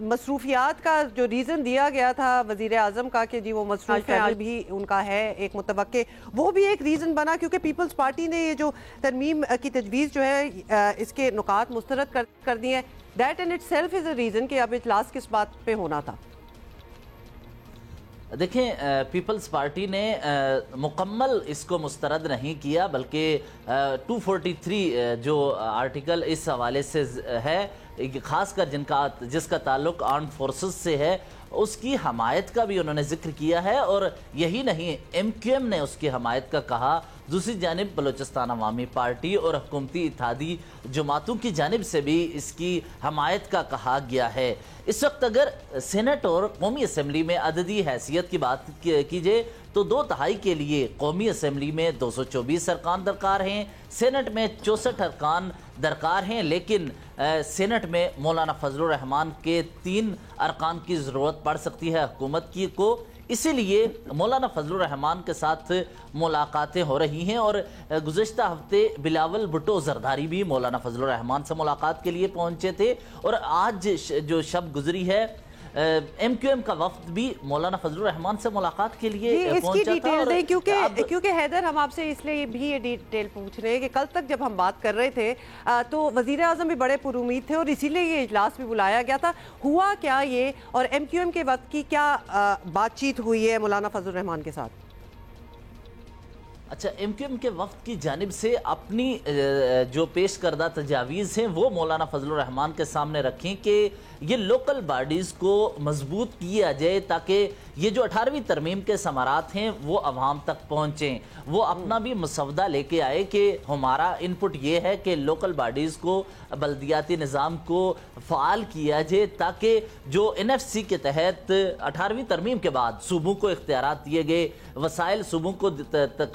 مصروفیات کا جو ریزن دیا گیا تھا وزیر اعظم کا کہ جی وہ مصروف ہیں بھی ان کا ہے ایک متوقع، وہ بھی ایک ریزن بنا کیونکہ پیپلز پارٹی نے یہ جو ترمیم کی تجویز جو ہے اس کے نکات مسترد کر دی ہیں. That in it self is a reason کہ اب اجلاس کس بات پہ ہونا تھا. دیکھیں پیپلز پارٹی نے مکمل اس کو مسترد نہیں کیا بلکہ 243 جو آرٹیکل اس حوالے سے ہے خاص کر جس کا تعلق آرمڈ فورسز سے ہے اس کی حمایت کا بھی انہوں نے ذکر کیا ہے اور یہی نہیں ایم کیو ایم نے اس کی حمایت کا کہا. دوسری جانب بلوچستان عوامی پارٹی اور حکومتی اتحادی جماعتوں کی جانب سے بھی اس کی حمایت کا کہا گیا ہے. اس وقت اگر سینٹ اور قومی اسمبلی میں عددی حیثیت کی بات کیجئے تو 2/3 کے لیے قومی اسمبلی میں 224 ارکان درکار ہیں، سینٹ میں 64 ارکان درکار ہیں، لیکن سینٹ میں مولانا فضل الرحمان کے 3 ارکان کی ضرورت پڑ سکتی ہے حکومت کو. اسی لیے مولانا فضل الرحمان کے ساتھ ملاقاتیں ہو رہی ہیں اور گزشتہ ہفتے بلاول بھٹو زرداری بھی مولانا فضل الرحمان سے ملاقات کے لیے پہنچے تھے اور آج جو شب گزری ہے ایم کیو ایم کا وفد بھی مولانا فضل الرحمان سے ملاقات کے لیے پہنچا تھا. اس کی ڈیٹیل دیں کیونکہ حیدر ہم آپ سے اس لیے بھی یہ ڈیٹیل پوچھ رہے ہیں کہ کل تک جب ہم بات کر رہے تھے تو وزیر اعظم بھی بڑے پر امید تھے اور اسی لیے یہ اجلاس بھی بلایا گیا تھا. ہوا کیا یہ اور ایم کیو ایم کے وقت کی کیا بات چیت ہوئی ہے مولانا فضل الرحمان کے ساتھ؟ اچھا، ایم کیو ایم کے وفد کی جانب سے اپنی جو پیش کردہ تجاویز ہیں وہ مولانا فضل الرحمان کے سامنے رکھیں کہ یہ لوکل باڈیز کو مضبوط کیا جائے تاکہ یہ جو 18ویں ترمیم کے ثمرات ہیں وہ عوام تک پہنچیں. وہ اپنا بھی مسودہ لے کے آئے کہ ہمارا انپٹ یہ ہے کہ لوکل باڈیز کو بلدیاتی نظام کو فعال کیا جائے تاکہ جو این ایف سی کے تحت 18ویں ترمیم کے بعد صوبوں کو اختیارات دیے گئے، وسائل صوبوں کو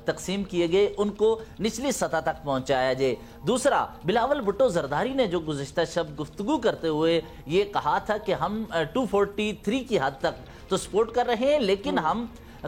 تقسیم کیے گئے، ان کو نچلی سطح تک پہنچایا جائے. دوسرا، بلاول بھٹو زرداری نے جو گزشتہ شب گفتگو کرتے ہوئے یہ کہا تھا کہ ہم 243 کی حد تک تو سپورٹ کر رہے ہیں لیکن ہم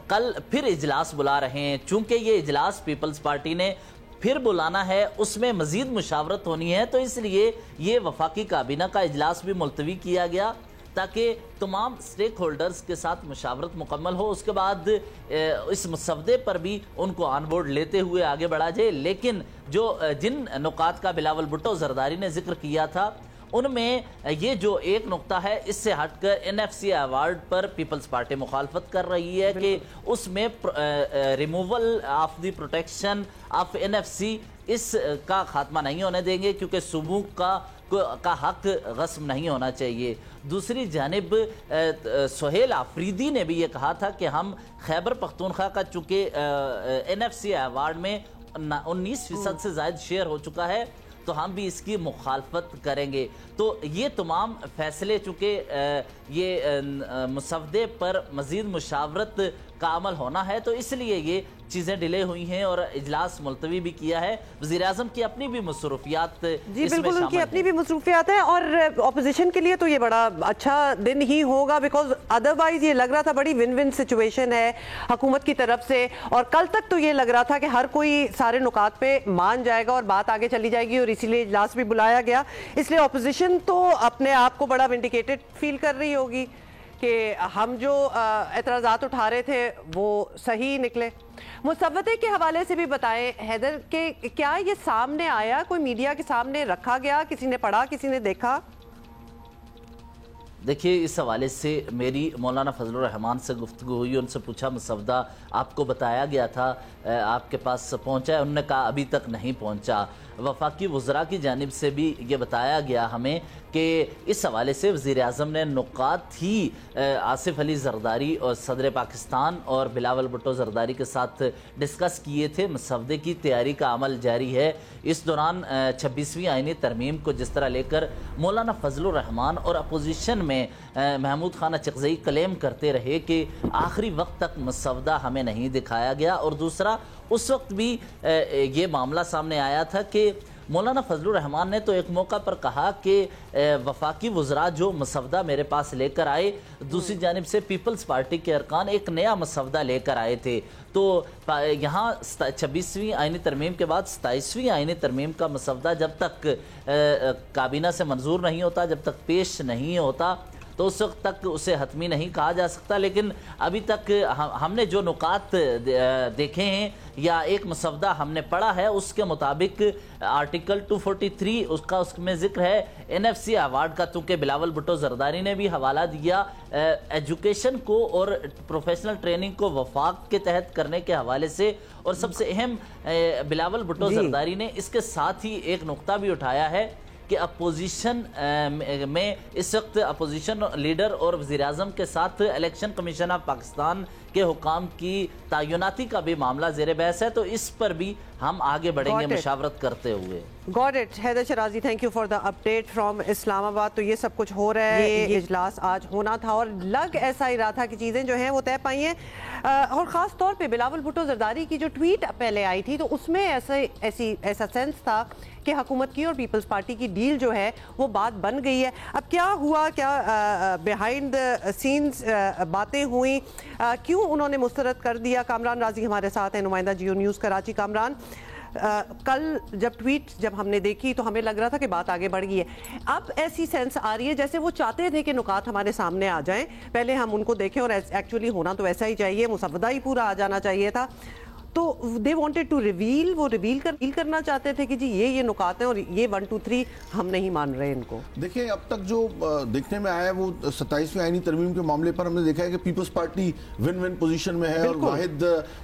کل پھر اجلاس بلا رہے ہیں. چونکہ یہ اجلاس پیپلز پارٹی نے پھر بلانا ہے، اس میں مزید مشاورت ہونی ہے، تو اس لیے یہ وفاقی کابینہ کا اجلاس بھی ملتوی کیا گیا تاکہ تمام سٹیک ہولڈرز کے ساتھ مشاورت مکمل ہو. اس کے بعد اس مسودے پر بھی ان کو آن بورڈ لیتے ہوئے آگے بڑھا جائے. لیکن جن نکات کا بلاول بھٹو زرداری نے ذکر کیا تھا ان میں یہ جو ایک نقطہ ہے اس سے ہٹ کر این ایف سی ایوارڈ پر پیپلز پارٹی مخالفت کر رہی ہے کہ اس میں removal of the protection of N F C اس کا خاتمہ نہیں ہونے دیں گے کیونکہ صوبوں کا حق غصب نہیں ہونا چاہیے. دوسری جانب سہیل آفریدی نے بھی یہ کہا تھا کہ ہم خیبر پختونخوا کا چونکہ این ایف سی ایوارڈ میں 19% سے زائد شیئر ہو چکا ہے تو ہم بھی اس کی مخالفت کریں گے. تو یہ تمام فیصلے چونکہ یہ مسودے پر مزید مشاورت کا عمل ہونا ہے تو اس لیے یہ چیزیں ڈیلے ہوئی ہیں اور اجلاس ملتوی بھی کیا ہے. وزیر اعظم کی اپنی بھی مصروفیات جی بالکل ان کی اپنی بھی مصروفیات ہیں اور اپوزیشن کے لیے تو یہ بڑا اچھا دن ہی ہوگا بیکاز ادروائز یہ لگ رہا تھا بڑی ون ون سچویشن ہے حکومت کی طرف سے اور کل تک تو یہ لگ رہا تھا کہ ہر کوئی سارے نکات پہ مان جائے گا اور بات آگے چلی جائے گی اور اسی لیے اجلاس بھی بلایا گیا. اس لیے اپوزیشن تو اپنے آپ کو بڑا ونڈیکیٹڈ فیل کر رہی ہوگی کہ ہم جو اعتراضات اٹھا رہے تھے وہ صحیح نکلے. مسودے کے حوالے سے بھی بتائیں حیدر کہ کیا یہ سامنے آیا، کوئی میڈیا کے سامنے رکھا گیا، کسی نے پڑھا، کسی نے دیکھا؟ دیکھیے اس حوالے سے میری مولانا فضل الرحمان سے گفتگو ہوئی، ان سے پوچھا مسودہ آپ کو بتایا گیا تھا آپ کے پاس پہنچا ہے؟ انہوں نے کہا ابھی تک نہیں پہنچا. وفاقی وزراء کی جانب سے بھی یہ بتایا گیا ہمیں کہ اس حوالے سے وزیر اعظم نے نکات ہی آصف علی زرداری اور صدر پاکستان اور بلاول بھٹو زرداری کے ساتھ ڈسکس کیے تھے. مسودے کی تیاری کا عمل جاری ہے. اس دوران 26ویں آئینی ترمیم کو جس طرح لے کر مولانا فضل الرحمان اور اپوزیشن میں محمود خان اچکزئی کلیم کرتے رہے کہ آخری وقت تک مسودہ ہمیں نہیں دکھایا گیا اور دوسرا اس وقت بھی یہ معاملہ سامنے آیا تھا کہ مولانا فضل الرحمان نے تو ایک موقع پر کہا کہ وفاقی وزراء جو مسودہ میرے پاس لے کر آئے، دوسری جانب سے پیپلز پارٹی کے ارکان ایک نیا مسودہ لے کر آئے تھے، تو یہاں 26ویں آئینی ترمیم کے بعد 27ویں آئینی ترمیم کا مسودہ جب تک کابینہ سے منظور نہیں ہوتا، جب تک پیش نہیں ہوتا، تو اس وقت تک اسے حتمی نہیں کہا جا سکتا۔ لیکن ابھی تک ہم نے جو نکات دیکھے ہیں یا ایک مسودہ ہم نے پڑھا ہے، اس کے مطابق آرٹیکل 243 اس میں ذکر ہے NFC ایوارڈ کا، چونکہ بلاول بھٹو زرداری نے بھی حوالہ دیا ایجوکیشن کو اور پروفیشنل ٹریننگ کو وفاق کے تحت کرنے کے حوالے سے، اور سب سے اہم بلاول بھٹو زرداری نے اس کے ساتھ ہی ایک نقطہ بھی اٹھایا ہے کہ اپوزیشن میں اس وقت اپوزیشن لیڈر اور وزیراعظم کے ساتھ الیکشن کمیشن آف پاکستان کے حکام کی تعیناتی کا بھی معاملہ زیر بحث ہے، تو اس پر بھی ہم آگے بڑھیں گے مشاورت کرتے ہوئے۔ Got it. Haider شرازی, thank you for the update from اسلام آباد. تو یہ سب کچھ ہو رہا ہے, یہ اجلاس آج ہونا تھا اور لگ ایسا ہی رہا تھا کہ چیزیں جو ہیں وہ طے پائی ہیں, اور خاص طور پہ بلاول بھٹو زرداری کی جو ٹویٹ پہلے آئی تھی تو اس میں ایسا سینس تھا کہ حکومت کی اور پیپلز پارٹی کی ڈیل جو ہے وہ بات بن گئی ہے. اب کیا ہوا, کیا بیہائنڈ سینز باتیں ہوئیں, کیوں انہوں نے مسترد کر دیا؟ کامران رازی ہمارے ساتھ ہیں, نمائندہ جیو نیوز کراچی. کامران, کل جب ہم نے دیکھی تو ہمیں لگ رہا تھا کہ بات آگے بڑھ گئی ہے, اب ایسی سینس آ رہی ہے جیسے وہ چاہتے تھے کہ نکات ہمارے سامنے آ جائیں, پہلے ہم ان کو دیکھیں, اور ایکچولی ہونا تو ایسا ہی چاہیے, مسودہ ہی پورا آ جانا چاہیے تھا. تو they wanted to reveal, وہ ریویل کرنا چاہتے تھے کہ جی یہ نکات ہیں اور یہ 1 2 3 ہم نہیں مان رہے ان کو. دیکھیں اب تک جو دیکھنے میں آیا ہے وہ 27ویں آئینی ترمیم کے معاملے پر ہم نے دیکھا ہے کہ پیپلز پارٹی ون پوزیشن میں ہے, اور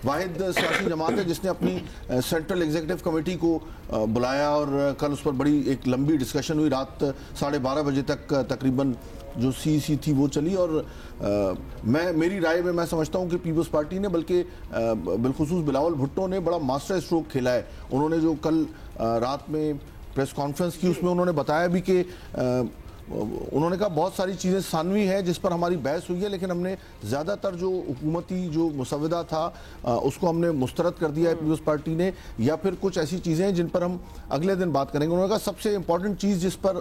واحد سیاسی جماعت ہے جس نے اپنی سینٹرل ایگزیکٹو کمیٹی کو بلایا, اور کل اس پر بڑی ایک لمبی ڈسکشن ہوئی, رات 12:30 بجے تک تقریباً جو سی تھی وہ چلی. اور میری رائے میں سمجھتا ہوں کہ پیپلز پارٹی نے, بلکہ بالخصوص بلاول بھٹو نے بڑا ماسٹر اسٹروک کھیلا ہے. انہوں نے جو کل رات میں پریس کانفرنس کی اس میں انہوں نے بتایا بھی کہ انہوں نے کہا بہت ساری چیزیں ثانوی ہے جس پر ہماری بحث ہوئی ہے, لیکن ہم نے زیادہ تر جو حکومتی جو مسودہ تھا اس کو ہم نے مسترد کر دیا ہے پیپلز پارٹی نے, یا پھر کچھ ایسی چیزیں ہیں جن پر ہم اگلے دن بات کریں گے. انہوں نے کہا سب سے امپورٹنٹ چیز جس پر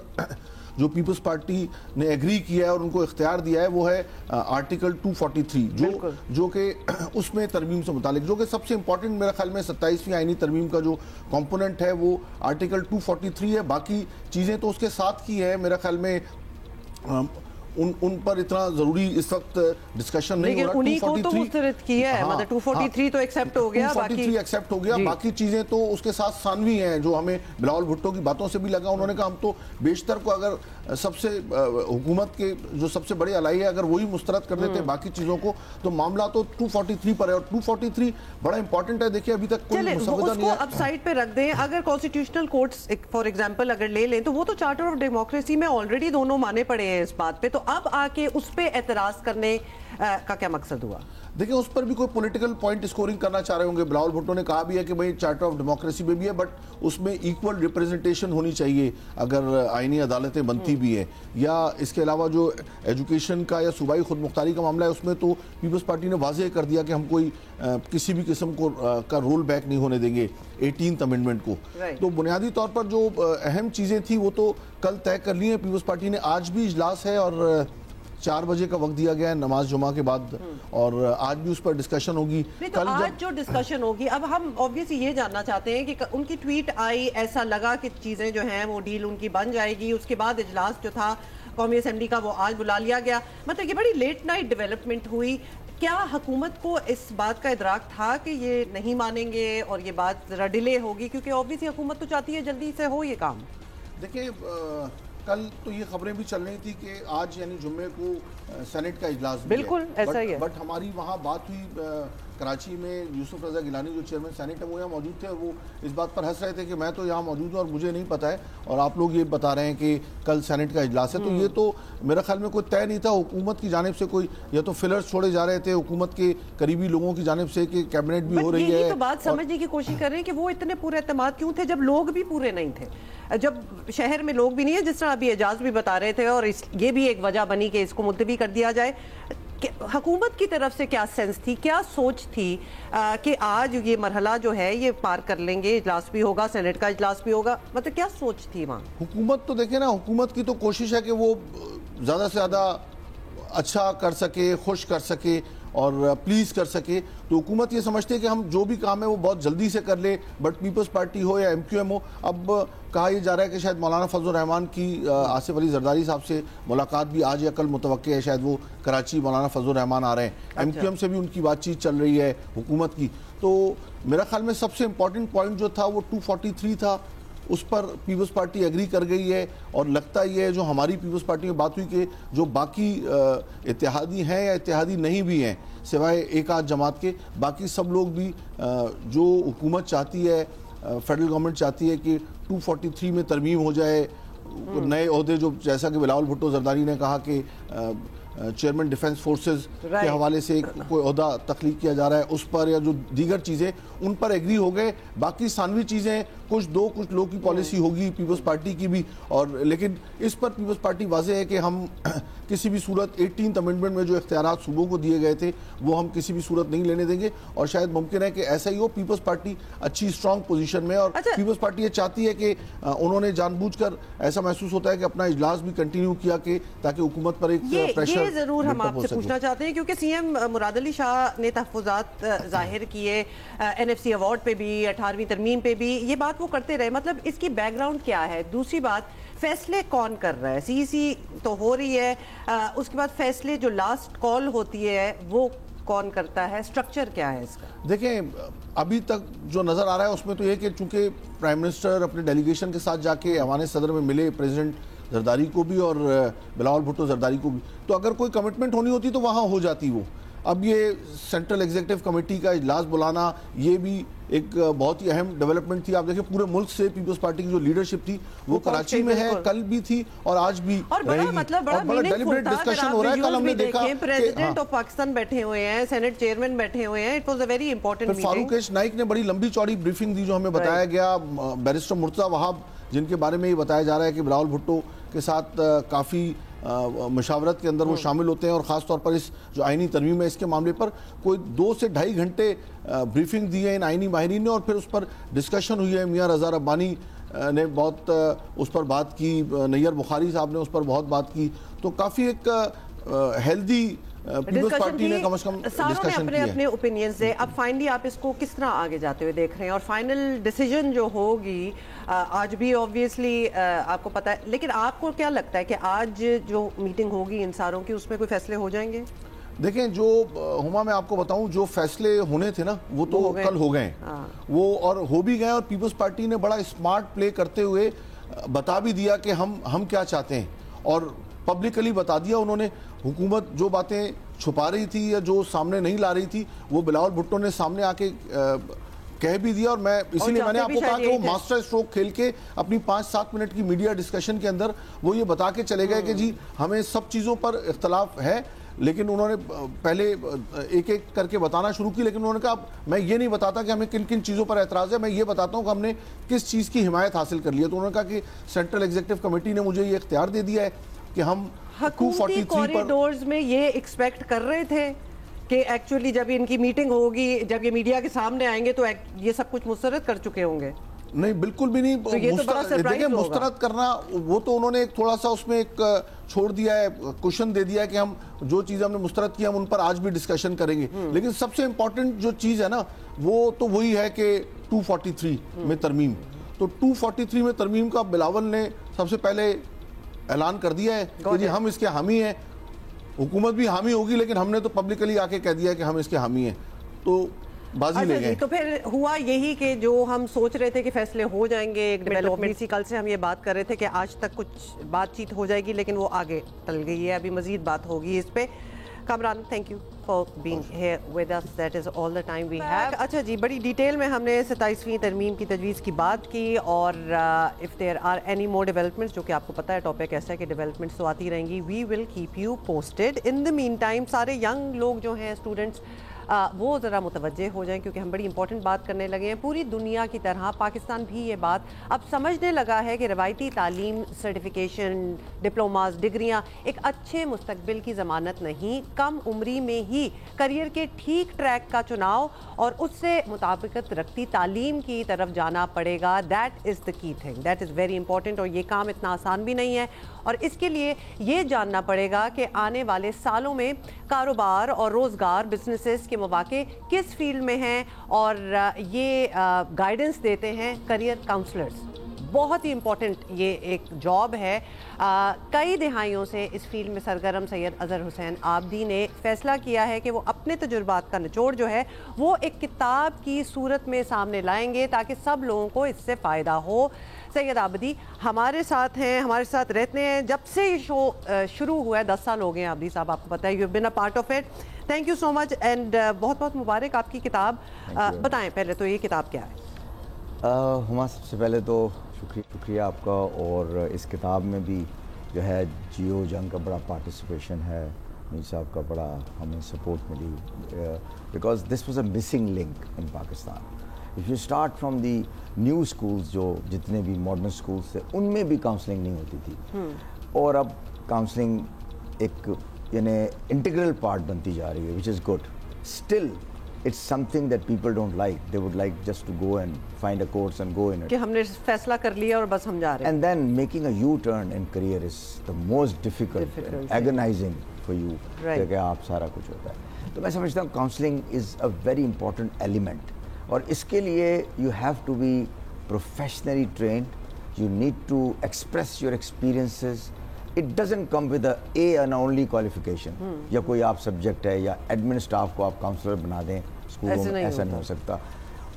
جو پیپلز پارٹی نے ایگری کیا ہے اور ان کو اختیار دیا ہے وہ ہے آرٹیکل 243 جو کہ اس میں ترمیم سے متعلق, جو کہ سب سے امپورٹنٹ میرے خیال میں 27ویں آئینی ترمیم کا جو کمپوننٹ ہے وہ آرٹیکل 243 ہے. باقی چیزیں تو اس کے ساتھ کی ہے, میرے خیال میں ان پر اتنا ضروری اس وقت ڈسکشن نہیں ہو رہا. انہی کو تو مسترد کیا ہے, مطلب 243 تو ایکسیپٹ ہو گیا, 243 ایکسیپٹ ہو گیا, باقی چیزیں تو اس کے ساتھ ثانوی ہیں جو ہمیں بلاول بھٹو کی باتوں سے بھی لگا. انہوں نے کہا ہم تو بیشتر کو اگر سب سے حکومت کے جو سب سے بڑے الائی ہے اگر وہی مسترد کر دیتے باقی چیزوں کو تو معاملہ تو 243 پر ہے, اور 243 بڑا امپورٹنٹ ہے. دیکھیں ابھی تک کوئی مسودہ نہیں ہے, اب سائڈ پہ رکھ دیں. اگر کانسٹیٹیوشنل کورٹس فار ایگزامپل اگر لے لیں تو وہ تو چارٹر آف ڈیموکریسی میں آلریڈی دونوں مانے پڑے ہیں اس بات پہ, تو اب آ کے اس پہ اعتراض کرنے کا کیا مقصد ہوا؟ دیکھیں اس پر بھی کوئی پولیٹیکل پوائنٹ اسکورنگ کرنا چاہ رہے ہوں گے. بلاول بھٹو نے کہا بھی ہے کہ بھئی چارٹر آف ڈیموکریسی میں بھی ہے, بٹ اس میں ایکول ریپریزنٹیشن ہونی چاہیے اگر آئینی عدالتیں بنتی بھی ہے. یا اس کے علاوہ جو ایجوکیشن کا یا صوبائی خود مختاری کا معاملہ ہے اس میں تو پیپلز پارٹی نے واضح کر دیا کہ ہم کوئی کسی بھی قسم کا رول بیک نہیں ہونے دیں گے 18th امینڈمنٹ کو. تو بنیادی طور پر جو اہم چیزیں تھیں وہ تو کل طے کر لی ہیں پیپلز پارٹی نے. آج بھی اجلاس ہے اور 4 بجے کا وقت دیا گیا ہے نماز جمعہ کے بعد, اور آج بھی اس پر ڈسکشن ہوگی. کل آج جو ڈسکشن ہوگی, اب ہم obviously یہ جاننا چاہتے ہیں کہ ان کی ٹویٹ آئی, ایسا لگا کہ چیزیں جو ہیں وہ ڈیل ان کی بن جائے گی, اس کے بعد اجلاس جو تھا قومی اسمبلی کا وہ آج بلا لیا گیا, مطلب یہ بڑی لیٹ نائٹ ڈیولپمنٹ ہوئی. کیا حکومت کو اس بات کا ادراک تھا کہ یہ نہیں مانیں گے اور یہ بات ذرا ڈیلے ہوگی, کیونکہ obviously حکومت تو چاہتی ہے جلدی سے ہو یہ کام؟ دیکھیں کل تو یہ خبریں بھی چل رہی تھی کہ آج یعنی جمعے کو سینٹ کا اجلاس بھی ہے, بالکل ایسا ہی ہے, بٹ ہماری وہاں بات ہوئی کراچی میں, یوسف رضا گیلانی جو چیئرمین سینٹ ہے وہ یہاں موجود تھے, اور وہ اس بات پر ہنس رہے تھے کہ میں تو یہاں موجود ہوں اور مجھے نہیں پتا ہے, اور آپ لوگ یہ بتا رہے ہیں کہ کل سینٹ کا اجلاس ہے. تو یہ تو میرے خیال میں کوئی طے نہیں تھا حکومت کی جانب سے, کوئی یا تو فلرز چھوڑے جا رہے تھے حکومت کے قریبی لوگوں کی جانب سے کہ کیبنٹ بھی ہو رہی ہے. یہی تو بات سمجھنے کی کوشش کر رہے ہیں کہ وہ اتنے پورے اعتماد کیوں تھے جب لوگ بھی پورے نہیں تھے, جب شہر میں لوگ بھی نہیں ہے, جس طرح ابھی اعجاز بھی بتا رہے تھے, اور یہ بھی ایک وجہ بنی کہ اس کو ملتوی کر دیا جائے. حکومت کی طرف سے کیا سینس تھی, کیا سوچ تھی کہ آج یہ مرحلہ جو ہے یہ پار کر لیں گے, اجلاس بھی ہوگا, سینٹ کا اجلاس بھی ہوگا, مطلب کیا سوچ تھی وہاں؟ حکومت تو دیکھیں نا, حکومت کی تو کوشش ہے کہ وہ زیادہ سے زیادہ اچھا کر سکے, خوش کر سکے اور پلیز کر سکے. تو حکومت یہ سمجھتے ہے کہ ہم جو بھی کام ہے وہ بہت جلدی سے کر لیں, بٹ پیپلز پارٹی ہو یا MQM ہو. اب کہا یہ جا رہا ہے کہ شاید مولانا فضل الرحمان کی آصف علی زرداری صاحب سے ملاقات بھی آج یا کل متوقع ہے, شاید وہ کراچی مولانا فضل الرحمان آ رہے ہیں. MQM سے بھی ان کی بات چیت چل رہی ہے حکومت کی. تو میرا خیال میں سب سے امپورٹنٹ پوائنٹ جو تھا وہ 243 تھا, اس پر پیپلز پارٹی ایگری کر گئی ہے. اور لگتا یہ ہے جو ہماری پیپلز پارٹی میں بات ہوئی کہ جو باقی اتحادی ہیں یا اتحادی نہیں بھی ہیں سوائے ایک آدھ جماعت کے, باقی سب لوگ بھی جو حکومت چاہتی ہے, فیڈرل گورنمنٹ چاہتی ہے کہ 243 میں ترمیم ہو جائے. نئے عہدے جو جیسا کہ بلاول بھٹو زرداری نے کہا کہ چیئرمین ڈیفنس فورسز کے حوالے سے کوئی عہدہ تخلیق کیا جا رہا ہے, اس پر یا جو دیگر چیزیں ان پر ایگری ہو گئے. باقی ثانوی چیزیں کچھ لوگ کی پالیسی ہوگی پیپلز پارٹی کی بھی, اور لیکن اس پر پیپلز پارٹی واضح ہے کہ ہم کسی بھی صورت 18th امینڈمنٹ میں جو اختیارات صوبوں کو دیے گئے تھے وہ ہم کسی بھی صورت نہیں لینے دیں گے. اور شاید ممکن ہے کہ ایسا ہی ہو, پیپلز پارٹی اچھی اسٹرانگ پوزیشن میں, اور پیپلز پارٹی یہ چاہتی ہے کہ انہوں نے جان بوجھ کر, ایسا محسوس ہوتا ہے کہ اپنا اجلاس بھی کنٹینیو کیا کہ تاکہ حکومت پر ایک پریشر. یہ ضرور ہم آپ سے پوچھنا چاہتے ہیں کیونکہ سی ایم مراد علی شاہ نے تحفظات ظاہر کیے NFC ایوارڈ پہ بھی, 18ویں ترمیم پہ بھی, یہ بات وہ کرتے رہے. مطلب اس کی بیک گراؤنڈ کیا ہے؟ دوسری بات, فیصلے کون کر رہا ہے؟ CEC تو ہو رہی ہے, اس کے بعد فیصلے جو لاسٹ کال ہوتی ہے وہ کون کرتا ہے؟ سٹرکچر کیا ہے اس کا؟ دیکھیں ابھی تک جو نظر آ رہا ہے اس میں تو یہ کہ چونکہ پرائم منسٹر اپنے ڈیلیگیشن کے ساتھ جا کے ایوان صدر میں ملے پریزیڈنٹ زرداری کو بھی اور بلاول بھٹو زرداری کو بھی, تو اگر کوئی کمٹمنٹ ہونی ہوتی تو وہاں ہو جاتی وہ. اب یہ سینٹرل ایگزیکٹو کمیٹی کا اجلاس بلانا یہ بھی ایک بہت ہی اہم ڈیولپمنٹ تھی. آپ دیکھیں پورے ملک سے پیپلز پارٹی کی جو لیڈرشپ تھی وہ کراچی میں ہے, کل بھی تھی اور آج بھی رہے گی. مطلب بڑا ڈیلیبریٹ ڈسکشن ہو رہا ہے. کل ہم نے دیکھا پریزیڈنٹ آف پاکستان بیٹھے ہوئے ہیں, سینٹ چیئرمین بیٹھے ہوئے ہیں. It was a very important meeting. Farooq H Naek نے بڑی لمبی چوڑی بریفنگ دی جو ہمیں بتایا گیا. بیرسٹر مرتضیٰ وہاب جن کے بارے میں یہ بتایا جا رہا ہے کہ بلاول بھٹو کے ساتھ کافی مشاورت کے اندر وہ شامل ہوتے ہیں, اور خاص طور پر اس جو آئینی ترمیم ہے اس کے معاملے پر کوئی 2 سے 2.5 گھنٹے بریفنگ دی ہے ان آئینی ماہرین نے, اور پھر اس پر ڈسکشن ہوئی ہے. میاں رضا ربانی نے بہت اس پر بات کی, نیر بخاری صاحب نے اس پر بہت بات کی. تو کافی ایک ہیلدی پیپلز پارٹی نے کم از کم ڈسکشن کی ہے. اپنے اوپینینز دے. اب فائنلی آپ اس کو کس طرح آگے جاتے ہوئے دیکھ رہے ہیں, اور فائنل ڈیسیجن جو ہوگی آج بھی آبویسلی آپ کو پتا ہے, لیکن آپ کو کیا لگتا ہے کہ آج جو میٹنگ ہوگی ان ساروں کی اس میں کوئی فیصلے ہو جائیں گے؟ دیکھیں جو ہما میں آپ کو بتاؤں جو فیصلے ہونے تھے نا وہ تو کل ہو گئے وہ, اور ہو بھی گئے, اور پیپلز پارٹی نے بڑا اسمارٹ پلے کرتے ہوئے بتا بھی دیا کہ ہم کیا چاہتے ہیں, اور پبلکلی بتا دیا انہوں نے. حکومت جو باتیں چھپا رہی تھی یا جو سامنے نہیں لا رہی تھی وہ بلاول بھٹو نے سامنے آ کے کہہ بھی دیا. اور میں اسی لیے میں نے آپ کو کہا کہ وہ ماسٹر اسٹروک کھیل کے اپنی 5-7 منٹ کی میڈیا ڈسکشن کے اندر وہ یہ بتا کے چلے گئے کہ جی ہمیں سب چیزوں پر اختلاف ہے, لیکن انہوں نے پہلے ایک ایک کر کے بتانا شروع کی. لیکن انہوں نے کہا میں یہ نہیں بتاتا کہ ہمیں کن کن چیزوں پر اعتراض ہے, میں یہ بتاتا ہوں کہ ہم نے کس چیز کی حمایت حاصل کر لی ہے. تو انہوں نے کہا کہ سینٹرل ایگزیکٹو کمیٹی نے مجھے یہ اختیار دے دیا ہے کہ ہم حکومتی کوریڈورز میں یہ ایکسپیکٹ کر رہے تھے کہ ایکچولی جب ان کی میٹنگ ہوگی, جب یہ میڈیا کے سامنے آئیں گے تو یہ سب کچھ مسترد کر چکے ہوں گے؟ نہیں بالکل بھی نہیں. دیکھیں مسترد کرنا وہ تو انہوں نے تھوڑا سا اس میں ایک چھوڑ دیا ہے, کوشن دے دیا ہے کہ ہم جو چیزیں ہم نے مسترد کی ہم ان پر آج بھی ڈسکشن کریں گے. لیکن سب سے امپورٹنٹ جو چیز ہے نا وہ تو وہی ہے کہ 243 میں ترمیم. تو 243 میں ترمیم کا بلاول نے سب سے پہلے اعلان کر دیا ہے کہ جی ہم اس کے حامی ہیں. حکومت بھی حامی ہوگی لیکن ہم نے تو پبلکلی آ کے کہہ دیا کہ ہم اس کے حامی ہیں, تو بازی لے گئے. تو پھر ہوا یہی کہ جو ہم سوچ رہے تھے کہ فیصلے ہو جائیں گے, ایک ڈیولپمنٹ سی, کل سے ہم یہ بات کر رہے تھے کہ آج تک کچھ بات چیت ہو جائے گی لیکن وہ آگے ٹل گئی ہے, ابھی مزید بات ہوگی اس پہ. Kamran thank you for being here with us, that is all the time we have. اچھا جی, بڑی ڈیٹیل میں ہم نے 27ویں ترمیم کی تجویز کی بات کی, اور if there are any more developments, جو کہ آپ کو پتہ ہے ٹاپک ایسا ہے کہ ڈیولپمنٹس تو آتی رہیں گی, we will keep you posted. In the mean time سارے ینگ لوگ جو ہیں اسٹوڈنٹس وہ ذرا متوجہ ہو جائیں کیونکہ ہم بڑی امپورٹنٹ بات کرنے لگے ہیں. پوری دنیا کی طرح پاکستان بھی یہ بات اب سمجھنے لگا ہے کہ روایتی تعلیم، سرٹیفکیشن، ڈپلوماز، ڈگریاں ایک اچھے مستقبل کی ضمانت نہیں. کم عمری میں ہی کریئر کے ٹھیک ٹریک کا چناؤ اور اس سے مطابقت رکھتی تعلیم کی طرف جانا پڑے گا. دیٹ از دا کی thing, that is very important. اور یہ کام اتنا آسان بھی نہیں ہے اور اس کے لیے یہ جاننا پڑے گا کہ آنے والے سالوں میں کاروبار اور روزگار، بزنسز کے مواقع کس فیلڈ میں ہیں. اور یہ گائیڈنس دیتے ہیں کریئر کاؤنسلرز. بہت ہی امپورٹنٹ یہ ایک جاب ہے. کئی دہائیوں سے اس فیلڈ میں سرگرم سید اظہر حسین عابدی نے فیصلہ کیا ہے کہ وہ اپنے تجربات کا نچوڑ جو ہے وہ ایک کتاب کی صورت میں سامنے لائیں گے تاکہ سب لوگوں کو اس سے فائدہ ہو. سید عابدی ہمارے ساتھ ہیں، ہمارے ساتھ رہتے ہیں جب سے یہ شو شروع ہوا ہے. 10 سال ہو گئے ہیں عابدی صاحب، آپ کو پتہ ہے، you have been a part of it. Thank you so much and بہت بہت مبارک آپ کی کتاب. بتائیں پہلے تو یہ کتاب کیا ہے؟ ہما سب سے پہلے تو شکریہ آپ کا. اور اس کتاب میں بھی جو ہے جیو جنگ کا بڑا پارٹیسپیشن ہے، میر صاحب کا بڑا ہمیں سپورٹ ملی، because this was a missing link in Pakistan. If you start from the new schools, جو جتنے بھی ماڈرن اسکولس تھے ان میں بھی کاؤنسلنگ نہیں ہوتی تھی، اور اب کاؤنسلنگ ایک یعنی انٹیگرل پارٹ بنتی جا رہی ہے، which is good. Still it's something that people don't like. They would like just to go and find a course and go in it. کہ ہم نے فیصلہ کر لیا اور بس ہم جا رہے ہیں. And then making a U-turn in career is the most difficult and agonizing for you. کہ آپ سارا کچھ ہوتا ہے. تو میں سمجھتا ہوں counseling is a very important element. اور اس کے لیے you have to be professionally trained. You need to express your experiences. It doesn't come with a and only qualification. یا کوئی آپ سبجیکٹ ہے یا ایڈمن اسٹاف کو آپ کاؤنسلر بنا دیں اسکولوں میں، ایسا نہیں ہو سکتا.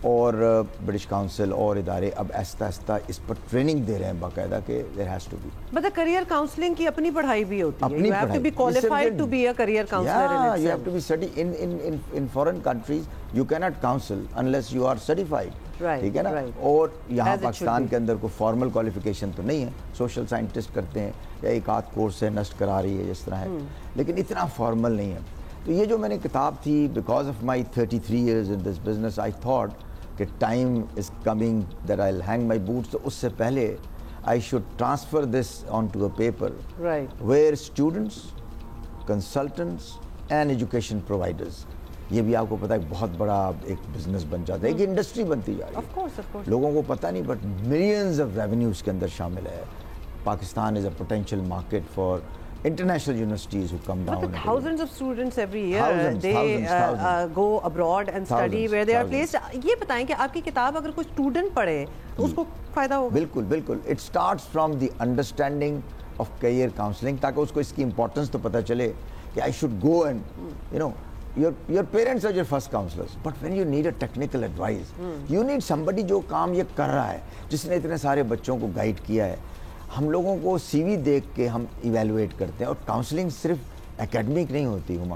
اور برٹش کاؤنسل اور ادارے اب آہستہ آہستہ اس پر ٹریننگ دے رہے ہیں باقاعدہ کہ there has to be. مطلب کریئر کاؤنسلنگ کی اپنی پڑھائی بھی ہوتی ہے. You have to be qualified to be a career counselor in itself. Yeah, you have to be studied in foreign countries. You cannot counsel unless you are certified. ٹھیک ہے نا. اور یہاں پاکستان کے اندر کوئی فارمل کوالیفیکیشن تو نہیں ہے. سوشل سائنٹسٹ کرتے ہیں یا ایک آدھ کورس ہے، نسٹ کرا رہی ہے جس طرح ہے، لیکن اتنا فارمل نہیں ہے. تو یہ جو میں نے کتاب تھی، because of my 33 years in this business, I thought کہ time is coming that I will hang my boots. تو اس سے پہلے I should transfer this on to a paper where students, consultants and education providers, یہ بھی آپ کو پتہ ہے بہت بڑا ایک بزنس بن جاتا ہے، ایک انڈسٹری بنتی جا رہی ہے. لوگوں کو پتہ نہیں بٹ ملینز آف ریونیو اس کے اندر شامل ہے. Pakistan is a potential market for international universities who come down. But thousands of students every year they go abroad and study where they are placed. یہ بتائیں کہ آپ کی کتاب اگر کوئی اسٹوڈنٹ پڑھے تو اس کو فائدہ ہوگا؟ بالکل بالکل. It starts from the understanding of career counseling, تاکہ اس کو اس کی امپورٹنس تو پتہ چلے کہ I should go and you know your parents are your first counselors, but when you need a technical advice, you need somebody جو کام یہ کر رہا ہے، جس نے اتنے سارے بچوں کو گائیڈ کیا ہے. ہم لوگوں کو سی وی دیکھ کے ہم ایویلویٹ کرتے ہیں. اور کاؤنسلنگ صرف اکیڈمک نہیں ہوتی ہما،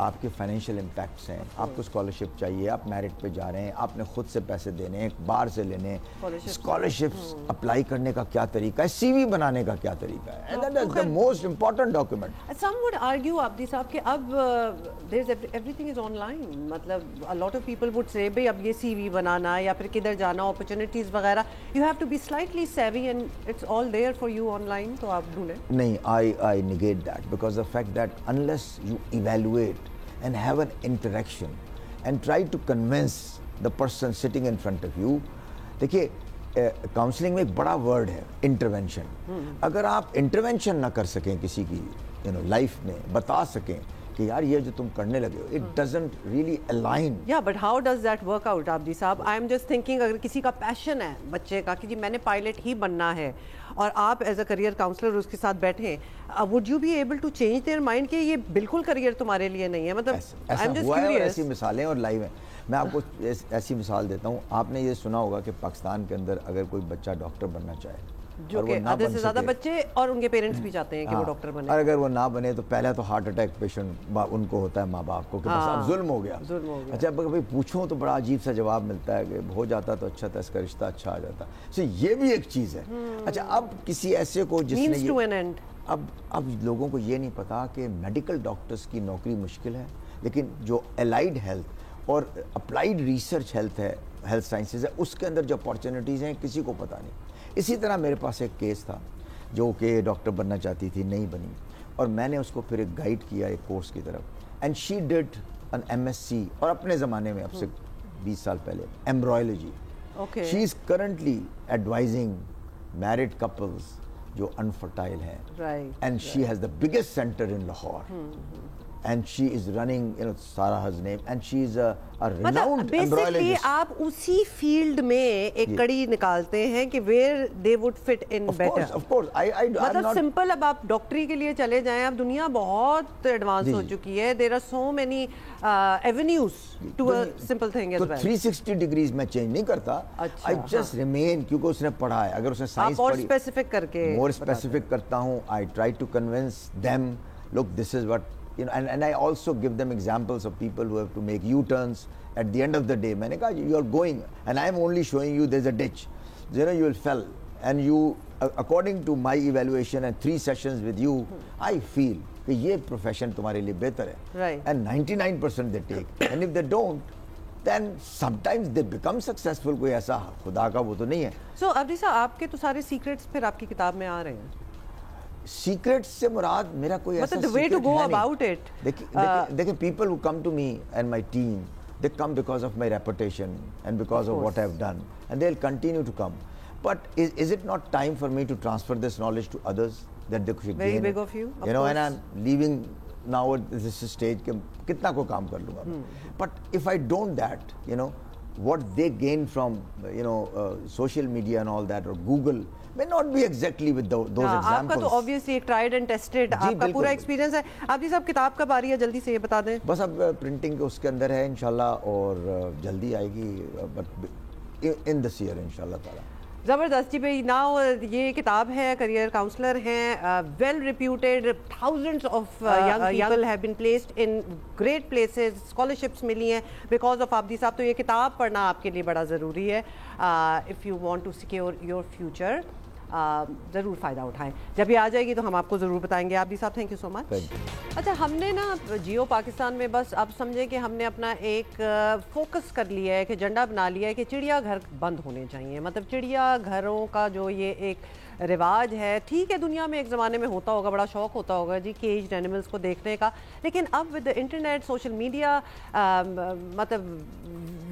آپ کے فائنینشیل امپیکٹس ہیں. آپ کو اسکالرشپ چاہیے، آپ میرٹ پہ جا رہے ہیں، آپ نے خود سے پیسے دینے ہیں، باہر سے لینے ہیں، اسکالرشپس اپلائی کرنے کا کیا طریقہ ہے، سی وی بنانے کا کیا طریقہ ہے. And that is the most important document. Some would argue Abidi صاحب کہ اب every thing is on line. مطلب a lot of people would say بھئی اب یہ سی وی بنانا یا پھر کدھر جانا، اپرچونیٹیز وغیرہ، you have to be slightly savvy and it's all there for you online. تو آپ ڈھونڈیں. نہیں, I negate that, because the fact that unless you evaluate and have an interaction and try to convince the person sitting in front of you. دیکھیے counselling میں ایک بڑا word ہے intervention. اگر آپ انٹرونشن نہ کر سکیں کسی کی لائف میں، بتا سکیں کہ یار یہ جو تم کرنے لگے ہو it doesn't really align. Yeah, but how does that work out, Abidi صاحب? I am just thinking اگر کسی کا پیشن ہے بچے کا کہ جی میں نے پائلٹ ہی بننا ہے اور آپ ایز اے کریئر کاؤنسلر اس کے ساتھ بیٹھیں، would you be able to change their mind کہ یہ بالکل کریئر تمہارے لیے نہیں ہے؟ مطلب ایسا ہوا ہے اور ایسی مثالیں اور لائیو ہیں. میں آپ کو ایسی مثال دیتا ہوں. آپ نے یہ سنا ہوگا کہ پاکستان کے اندر اگر کوئی بچہ ڈاکٹر بننا چاہے، جو کہ آدھے سے زیادہ بچے اور ان کے پیرنٹس بھی چاہتے ہیں کہ وہ ڈاکٹر بنے، اور اگر وہ نہ بنے تو پہلے تو ہارٹ اٹیک پیشنٹ ان کو ہوتا ہے ماں باپ کو کہ بس اب ظلم ہو گیا. اچھا کبھی پوچھوں تو بڑا عجیب سا جواب ملتا ہے کہ ہو جاتا تو اچھا تھا، اس کا رشتہ اچھا آ جاتا. سو یہ بھی ایک چیز ہے. اچھا اب کسی ایسے کو جس نے اب لوگوں کو یہ نہیں پتا کہ میڈیکل ڈاکٹرز کی نوکری مشکل ہے، لیکن جو الائیڈ ہیلتھ اور اپلائیڈ ریسرچ ہیلتھ ہے، ہیلتھ سائنسز ہے، اس کے اندر جو اپارچونیٹیز ہیں کسی کو پتہ نہیں. اسی طرح میرے پاس ایک کیس تھا جو کہ ڈاکٹر بننا چاہتی تھی، نہیں بنی، اور میں نے اس کو پھر ایک گائیڈ کیا ایک کورس کی طرف. اینڈ شی ڈڈ این MSc، اور اپنے زمانے میں اب سے 20 سال پہلے، embryology. She is currently advising married couples جو انفرٹائل ہیں. And she has the biggest centre in Lahore. And she is running, you know, Sara's name, and she is a renowned embryologist. آپ اسی فیلڈ میں ایک کڑی نکالتے ہیں کہ where they would fit in better. Of course. مطلب سمپل، اب آپ ڈاکٹری کے لیے چلے جائیں، اب دنیا بہت ایڈوانس ہو چکی ہے. There are so many avenues to a simple thing as well. 360 degrees میں چینج نہیں کرتا. I just remain، کیونکہ اس نے پڑھا ہے. اگر اس نے سائنس پڑھی، آپ اور اسپیسیفک کر کے more specific کرتا ہوں. I try to convince them, look, this is what, you know, and I also give them examples of people who have to make U-turns at the end of the day. میں نے کہا you are going and I am only showing you there's a ditch, you know, you will fall, and you, according to my evaluation and 3 sessions with you, I feel کہ یہ profession تمہارے لیے بہتر ہے. And 99% they take, and if they don't, then sometimes they become successful. کوئی ایسا خدا کا وہ تو نہیں ہے. So ابدی صاحب، آپ کے تو سارے سیکرٹس پھر آپ کی کتاب میں آ رہے ہیں. سیکرٹ سے مراد میرا کوئی ایسا the way to go about it. دیکھیں people who come to me and my team, they come because of my reputation and because of what I've done, and they'll continue to come. But is it not time for me to transfer this knowledge to others that they should gain? Very big of you, you know, and I'm leaving now at this stage کہ کتنا کو کام کر لوں گا. But if I don't that, you know, what they gain from, you know, social media and all that, or Google, may not be exactly with those examples. آپ کا تو obviously ایک tried and tested آپ کا پورا experience ہے. آپ جی صاحب کتاب کب آ رہی ہے، جلدی سے یہ بتا دیں. بس اب پرنٹنگ اس کے اندر ہے انشاءاللہ، اور جلدی آئے گی، بٹ ان دس ایئر انشاءاللہ تعالیٰ. زبردست جی بھائی. ناؤ یہ کتاب ہے، کریئر کاؤنسلر ہیں، well reputed, thousands of young people have been placed in great places, scholarships ملی ہیں because of عابدی صاحب. تو یہ کتاب پڑھنا آپ کے لیے بڑا ضروری ہے if you want to secure your future. ضرور فائدہ اٹھائیں. جب یہ آ جائے گی تو ہم آپ کو ضرور بتائیں گے. عابدی صاحب تھینک یو سو مچ. اچھا، ہم نے نا جیو پاکستان میں بس اب سمجھیں کہ ہم نے اپنا ایک فوکس کر لیا ہے، کہ ایجنڈا بنا لیا ہے کہ چڑیا گھر بند ہونے چاہیے. مطلب چڑیا گھروں کا جو یہ ایک رواج ہے، ٹھیک ہے دنیا میں ایک زمانے میں ہوتا ہوگا، بڑا شوق ہوتا ہوگا جی کیجڈ اینیملس کو دیکھنے کا، لیکن اب ود انٹرنیٹ، سوشل میڈیا، مطلب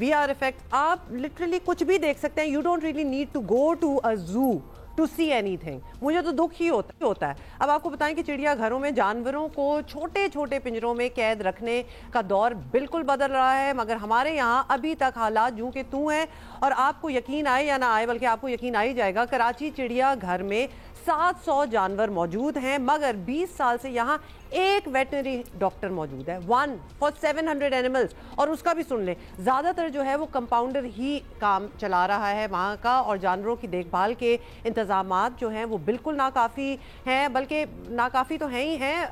VR افیکٹ، آپ لٹرلی کچھ بھی دیکھ سکتے ہیں. You don't really need to go to a zoo to see anything. مجھے تو دکھ ہی ہوتا ہے. اب آپ کو بتائیں کہ چڑیا گھروں میں جانوروں کو چھوٹے چھوٹے پنجروں میں قید رکھنے کا دور بالکل بدل رہا ہے، مگر ہمارے یہاں ابھی تک حالات جوں کہ توں ہیں. اور آپ کو یقین آئے یا نہ آئے، بلکہ آپ کو یقین آ ہی جائے گا، کراچی چڑیا گھر میں 700 جانور موجود ہیں، مگر 20 سال سے یہاں ایک ویٹنری ڈاکٹر موجود ہے، 1 for 700 اینیملز. اور اس کا بھی سن لیں، زیادہ تر جو ہے وہ کمپاؤنڈر ہی کام چلا رہا ہے وہاں کا، اور جانوروں کی دیکھ بھال کے انتظامات جو ہیں وہ بالکل ناکافی ہیں، بلکہ ناکافی تو ہیں ہی ہیں،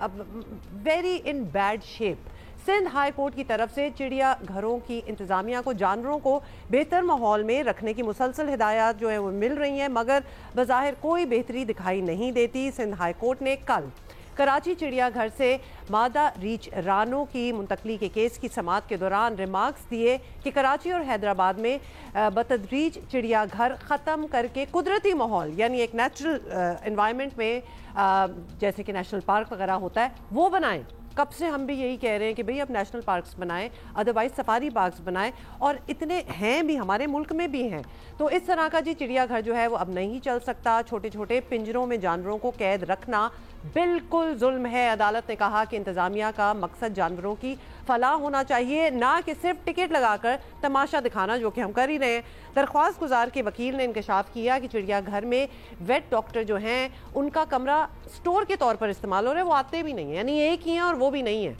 very in bad shape. Sindh high court کی طرف سے چڑیا گھروں کی انتظامیہ کو جانوروں کو بہتر ماحول میں رکھنے کی مسلسل ہدایات جو ہیں وہ مل رہی ہیں، مگر بظاہر کوئی بہتری دکھائی نہیں دیتی. سندھ ہائی کورٹ نے کل کراچی چڑیا گھر سے مادہ ریچھ رانوں کی منتقلی کے کیس کی سماعت کے دوران ریمارکس دیے کہ کراچی اور حیدرآباد میں بتدریج چڑیا گھر ختم کر کے قدرتی ماحول، یعنی ایک نیچرل انوائرمنٹ میں جیسے کہ نیشنل پارک وغیرہ ہوتا ہے وہ بنائیں. کب سے ہم بھی یہی کہہ رہے ہیں کہ بھئی اب نیشنل پارکس بنائیں، ادروائز سفاری پارکس بنائیں، اور اتنے ہیں بھی، ہمارے ملک میں بھی ہیں. تو اس طرح کا جی چڑیا گھر جو ہے وہ اب نہیں چل سکتا. چھوٹے چھوٹے پنجروں میں جانوروں کو قید رکھنا بالکل ظلم ہے. عدالت نے کہا کہ انتظامیہ کا مقصد جانوروں کی فلاح ہونا چاہیے، نہ کہ صرف ٹکٹ لگا کر تماشا دکھانا، جو کہ ہم کر ہی رہے ہیں. درخواست گزار کے وکیل نے انکشاف کیا کہ چڑیا گھر میں ویٹ ڈاکٹر جو ہیں ان کا کمرہ سٹور کے طور پر استعمال ہو رہا ہے، وہ آتے بھی نہیں ہیں، یعنی ایک ہی ہیں اور وہ بھی نہیں ہیں.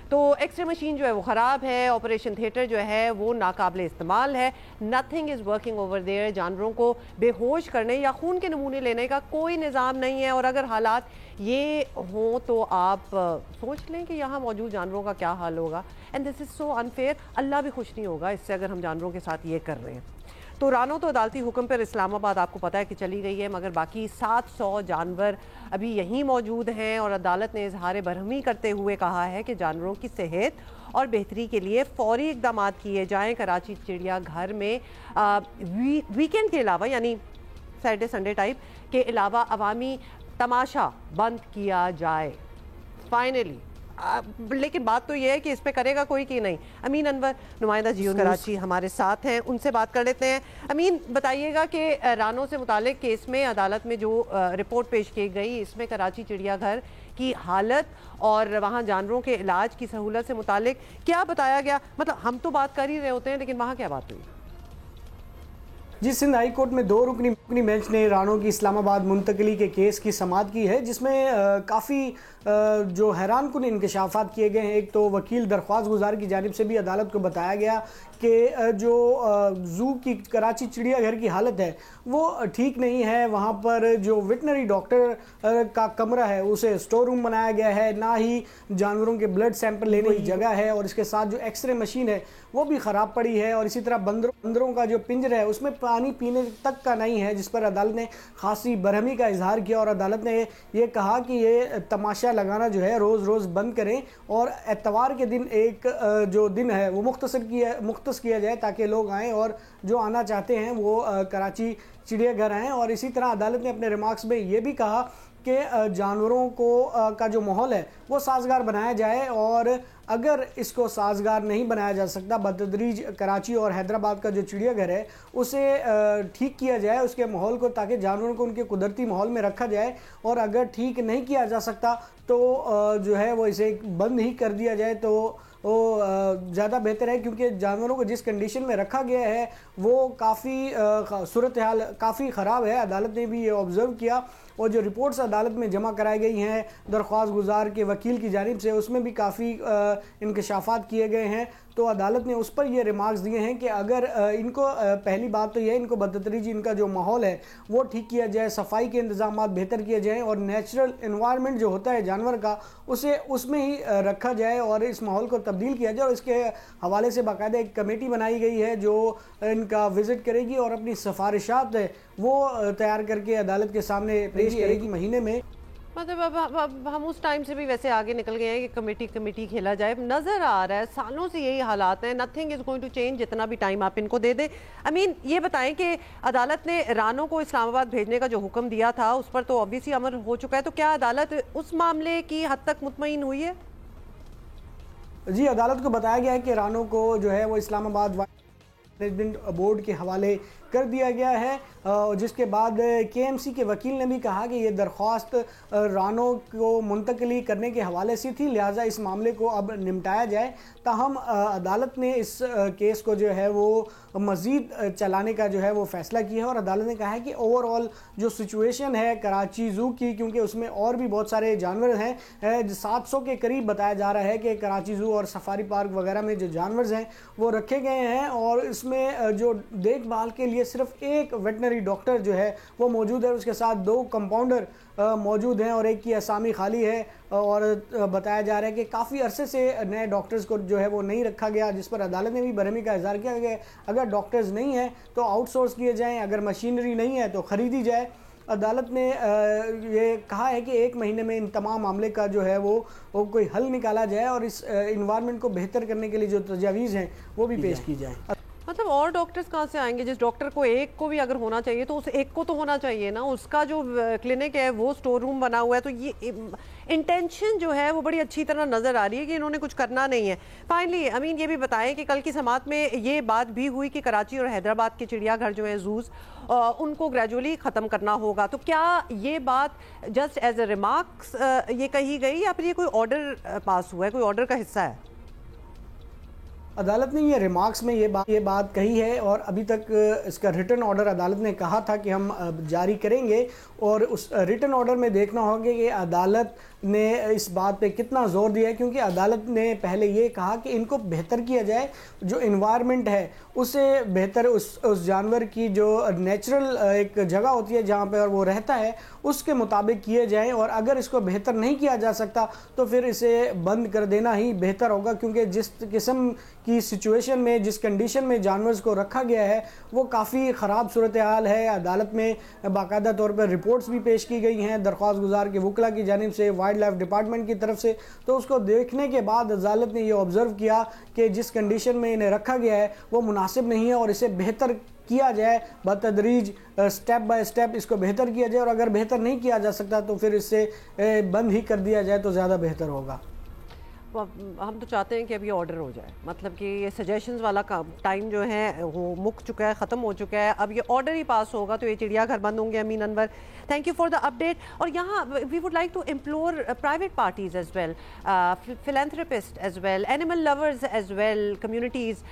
تو ایکس رے مشین جو ہے وہ خراب ہے، آپریشن تھیٹر جو ہے وہ ناقابل استعمال ہے. Nothing is working over there. جانوروں کو بے ہوش کرنے یا خون کے نمونے لینے کا کوئی نظام نہیں ہے. اور اگر حالات یہ ہوں تو آپ سوچ لیں کہ یہاں موجود جانوروں کا کیا حال ہوگا. And this is so unfair. اللہ بھی خوش نہیں ہوگا اس سے اگر ہم جانوروں کے ساتھ یہ کر رہے ہیں. تو رانو تو عدالتی حکم پر اسلام آباد آپ کو پتہ ہے کہ چلی گئی ہے، مگر باقی 700 جانور ابھی یہیں موجود ہیں، اور عدالت نے اظہار برہمی کرتے ہوئے کہا ہے کہ جانوروں کی صحت اور بہتری کے لیے فوری اقدامات کیے جائیں۔ کراچی چڑیا گھر میں ویکینڈ کے علاوہ، یعنی سیٹرڈے سنڈے ٹائپ کے علاوہ عوامی تماشا بند کیا جائے فائنلی۔ لیکن بات تو یہ ہے کہ اس پہ کرے گا کوئی کہ نہیں۔ امین انور نمائندہ جیو کراچی ہمارے ساتھ ہیں، ان سے بات کر لیتے ہیں۔ امین، بتائیے گا کہ رانو سے متعلق کیس میں عدالت میں جو رپورٹ پیش کی گئی، اس میں کراچی چڑیا گھر کی حالت اور وہاں جانوروں کے علاج کی سہولت سے متعلق کیا بتایا گیا؟ مطلب ہم تو بات کر ہی رہے ہوتے ہیں، لیکن وہاں کیا بات ہوئی؟ جی، سندھ ہائی کورٹ میں 2 رکنی بینچ نے رانو کی اسلام آباد منتقلی کے کیس کی سماعت کی ہے، جس میں کافی جو حیران کن انکشافات کیے گئے ہیں۔ ایک تو وکیل درخواست گزار کی جانب سے بھی عدالت کو بتایا گیا کہ جو زو کی کراچی چڑیا گھر کی حالت ہے وہ ٹھیک نہیں ہے، وہاں پر جو ویٹنری ڈاکٹر کا کمرہ ہے اسے سٹور روم بنایا گیا ہے، نہ ہی جانوروں کے بلڈ سیمپل لینے کی جگہ ہے، اور اس کے ساتھ جو ایکس رے مشین ہے وہ بھی خراب پڑی ہے، اور اسی طرح بندروں کا جو پنجر ہے اس میں پانی پینے تک کا نہیں ہے، جس پر عدالت نے خاصی برہمی کا اظہار کیا، اور عدالت نے یہ کہا کہ یہ تماشا لگانا جو ہے روز روز بند کریں، اور اتوار کے دن ایک جو دن ہے وہ مختص کیا جائے تاکہ لوگ آئیں اور جو آنا چاہتے ہیں وہ کراچی چڑیا گھر آئیں۔ اور اسی طرح عدالت نے اپنے ریمارکس میں یہ بھی کہا کہ جانوروں کا جو ماحول ہے وہ سازگار بنایا جائے، اور اگر اس کو سازگار نہیں بنایا جا سکتا بتدریج کراچی اور حیدرآباد کا جو چڑیا گھر ہے اسے ٹھیک کیا جائے اس کے ماحول کو، تاکہ جانوروں کو ان کے قدرتی ماحول میں رکھا جائے، اور اگر ٹھیک نہیں کیا جا سکتا تو جو ہے وہ اسے بند ہی کر دیا جائے تو وہ زیادہ بہتر ہے، کیونکہ جانوروں کو جس کنڈیشن میں رکھا گیا ہے وہ کافی صورتحال کافی خراب ہے۔ عدالت نے بھی یہ آبزرو کیا، اور جو رپورٹس عدالت میں جمع کرائی گئی ہیں درخواست گزار کے وکیل کی جانب سے، اس میں بھی کافی انکشافات کیے گئے ہیں، تو عدالت نے اس پر یہ ریمارکس دیے ہیں کہ اگر ان کو پہلی بات تو یہ ان کو بتدریج ان کا جو ماحول ہے وہ ٹھیک کیا جائے، صفائی کے انتظامات بہتر کیے جائیں، اور نیچرل انوائرمنٹ جو ہوتا ہے جانور کا اسے اس میں ہی رکھا جائے اور اس ماحول کو تبدیل کیا جائے، اور اس کے حوالے سے باقاعدہ ایک کمیٹی بنائی گئی ہے جو ان کا وزٹ کرے گی اور اپنی سفارشات وہ تیار کر کے عدالت کے سامنے پیش کرے گی مہینے میں۔ مطلب اب ہم اس ٹائم سے بھی ویسے آگے نکل گئے ہیں کہ کمیٹی کھیلا جائے، نظر آ رہا ہے سالوں سے یہی حالات ہیں، nothing is going to change، جتنا بھی ٹائم آپ ان کو دے دیں۔ امین، یہ بتائیں کہ عدالت نے رانو کو اسلام آباد بھیجنے کا جو حکم دیا تھا اس پر تو obviously عمل ہو چکا ہے، تو کیا عدالت اس معاملے کی حد تک مطمئن ہوئی ہے؟ جی، عدالت کو بتایا گیا ہے کہ رانو کو جو ہے وہ اسلام آباد مینجمنٹ بورڈ کے حوالے کر دیا گیا ہے، جس کے بعد کے ایم سی کے وکیل نے بھی کہا کہ یہ درخواست رانو کو منتقلی کرنے کے حوالے سے تھی، لہٰذا اس معاملے کو اب نمٹایا جائے۔ تاہم عدالت نے اس کیس کو جو ہے وہ مزید چلانے کا جو ہے وہ فیصلہ کیا ہے، اور عدالت نے کہا ہے کہ اوور آل جو سچویشن ہے کراچی زو کی، کیونکہ اس میں اور بھی بہت سارے جانور ہیں، 700 کے قریب بتایا جا رہا ہے کہ کراچی زو اور سفاری پارک وغیرہ میں جو جانور ہیں وہ رکھے گئے ہیں، اور اس میں جو دیکھ بھال کے لیے صرف ایک ویٹنری ڈاکٹر جو ہے وہ موجود ہے، اس کے ساتھ 2 کمپاؤنڈر موجود ہیں، اور ایک کی اسامی خالی ہے، اور بتایا جا رہا ہے کہ کافی عرصے سے نئے ڈاکٹرز کو جو ہے وہ نہیں رکھا گیا، جس پر عدالت نے بھی برہمی کا اظہار کیا کہ اگر ڈاکٹرز نہیں ہیں تو آؤٹ سورس کیے جائیں، اگر مشینری نہیں ہے تو خریدی جائے۔ عدالت نے یہ کہا ہے کہ 1 مہینے میں ان تمام معاملے کا جو ہے وہ کوئی حل نکالا جائے، اور اس انوائرمنٹ کو بہتر کرنے کے لیے جو تجاویز ہیں وہ بھی پیش کی جائیں۔ مطلب اور ڈاکٹرز کہاں سے آئیں گے؟ جس ڈاکٹر کو ایک کو بھی اگر ہونا چاہیے تو اس ایک کو تو ہونا چاہیے نا، اس کا جو کلینک ہے وہ سٹور روم بنا ہوا ہے، تو یہ انٹینشن جو ہے وہ بڑی اچھی طرح نظر آ رہی ہے کہ انہوں نے کچھ کرنا نہیں ہے۔ فائنلی امین، یہ بھی بتائیں کہ کل کی سماعت میں یہ بات بھی ہوئی کہ کراچی اور حیدرآباد کے چڑیا گھر جو ہیں زوز ان کو گریجولی ختم کرنا ہوگا، تو کیا یہ بات جسٹ ایز اے ریمارکس یہ کہی گئی یا پھر یہ کوئی آرڈر پاس ہوا ہے، کوئی آرڈر کا حصہ ہے؟ عدالت نے یہ ریمارکس میں یہ بات کہی ہے، اور ابھی تک اس کا ریٹن آرڈر عدالت نے کہا تھا کہ ہم جاری کریں گے، اور اس ریٹن آرڈر میں دیکھنا ہوگا کہ عدالت نے اس بات پہ کتنا زور دیا ہے، کیونکہ عدالت نے پہلے یہ کہا کہ ان کو بہتر کیا جائے، جو انوائرمنٹ ہے اسے بہتر، اس جانور کی جو نیچرل ایک جگہ ہوتی ہے جہاں پہ وہ رہتا ہے اس کے مطابق کیے جائیں، اور اگر اس کو بہتر نہیں کیا جا سکتا تو پھر اسے بند کر دینا ہی بہتر ہوگا، کیونکہ جس قسم کی سچویشن میں جس کنڈیشن میں جانورز کو رکھا گیا ہے وہ کافی خراب صورتحال ہے. عدالت میں باقاعدہ طور پر رپورٹس بھی پیش کی گئی ہیں درخواست گزار کے وکلا کی جانب سے, وائلڈ لائف ڈپارٹمنٹ کی طرف سے. تو اس کو دیکھنے کے بعد عدالت نے یہ آبزرو کیا کہ جس کنڈیشن میں انہیں رکھا گیا ہے وہ مناسب نہیں ہے اور اسے بہتر کیا جائے, بتدریج سٹیپ بائی سٹیپ اس کو بہتر کیا جائے, اور اگر بہتر نہیں کیا جا سکتا تو پھر اس سے بند ہی کر دیا جائے تو زیادہ بہتر ہوگا. ہم تو چاہتے ہیں کہ اب یہ آرڈر ہو جائے, مطلب کہ یہ سجیشنز والا ٹائم جو ہے وہ مک چکا ہے, ختم ہو چکا ہے, اب یہ آرڈر ہی پاس ہوگا تو یہ چڑیا گھر بند ہوں گے. Amin Anwar, thank you for the update. اور یہاں we would like to implore private parties as well, philanthropists as well, animal lovers as well, communities,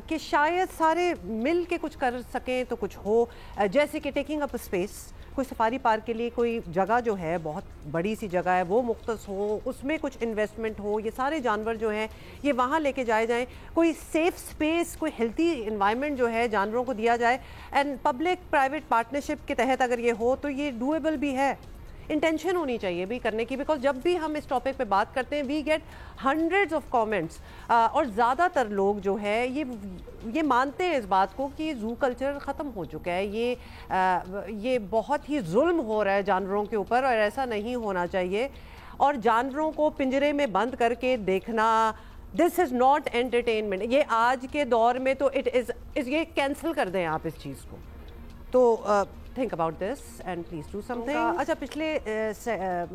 کہ شاید سارے مل کے کچھ کر سکیں تو کچھ ہو, جیسے کہ ٹیکنگ اپ اسپیس, کوئی سفاری پارک کے لیے کوئی جگہ جو ہے بہت بڑی سی جگہ ہے وہ مختص ہو, اس میں کچھ انویسٹمنٹ ہو, یہ سارے جانور جو ہیں یہ وہاں لے کے جائے جائیں, کوئی سیف سپیس, کوئی ہیلتھی انوائرمنٹ جو ہے جانوروں کو دیا جائے, اینڈ پبلک پرائیویٹ پارٹنرشپ کے تحت اگر یہ ہو تو یہ ڈویبل بھی ہے. انٹینشن ہونی چاہیے بھی کرنے کی, بیکاز جب بھی ہم اس ٹاپک پہ بات کرتے ہیں we get hundreds of comments, اور زیادہ تر لوگ جو ہے یہ مانتے ہیں اس بات کو کہ زو کلچر ختم ہو چکا ہے, یہ بہت ہی ظلم ہو رہا ہے جانوروں کے اوپر اور ایسا نہیں ہونا چاہیے. اور جانوروں کو پنجرے میں بند کر کے دیکھنا, دس از ناٹ انٹرٹینمنٹ. یہ آج کے دور میں تو یہ کینسل کر دیں آپ اس چیز کو. تو think about this and please do something. اچھا, پچھلے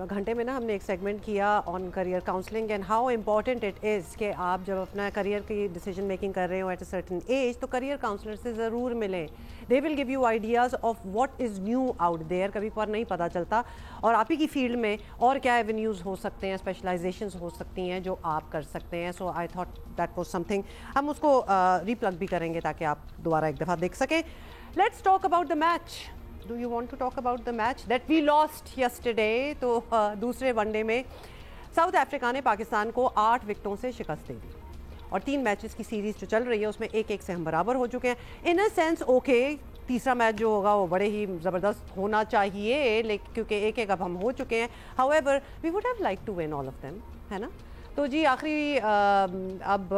گھنٹے میں نا ہم نے ایک سیگمنٹ کیا on career counselling and how important it is کہ آپ جب اپنا کریئر کی ڈیسیجن میکنگ کر رہے ہو ایٹ اے سرٹن ایج تو کریئر کاؤنسلر سے ضرور ملیں. They will give you ideas of what is new out there. کبھی پر نہیں پتہ چلتا اور آپ ہی کی فیلڈ میں اور کیا ایونیوز ہو سکتے ہیں, اسپیشلائزیشنز ہو سکتی ہیں جو آپ کر سکتے ہیں. So I thought that was something. ہم اس کو ری پلگ بھی کریں گے تاکہ آپ دوبارہ ایک دفعہ دیکھ سکیں. Let's talk about the match. Do you want to talk about the match that we lost yesterday? تو دوسرے ون ڈے میں ساؤتھ افریقہ نے پاکستان کو 8 وکٹوں سے شکست دے دی اور 3 میچز کی سیریز جو چل رہی ہے اس میں 1-1 سے ہم برابر ہو چکے ہیں. ان اے سینس اوکے, تیسرا میچ جو ہوگا وہ بڑے ہی زبردست ہونا چاہیے لیکن کیونکہ 1-1 اب ہم ہو چکے ہیں. however we would have liked to win all of them, ہے نا. تو جی آخری اب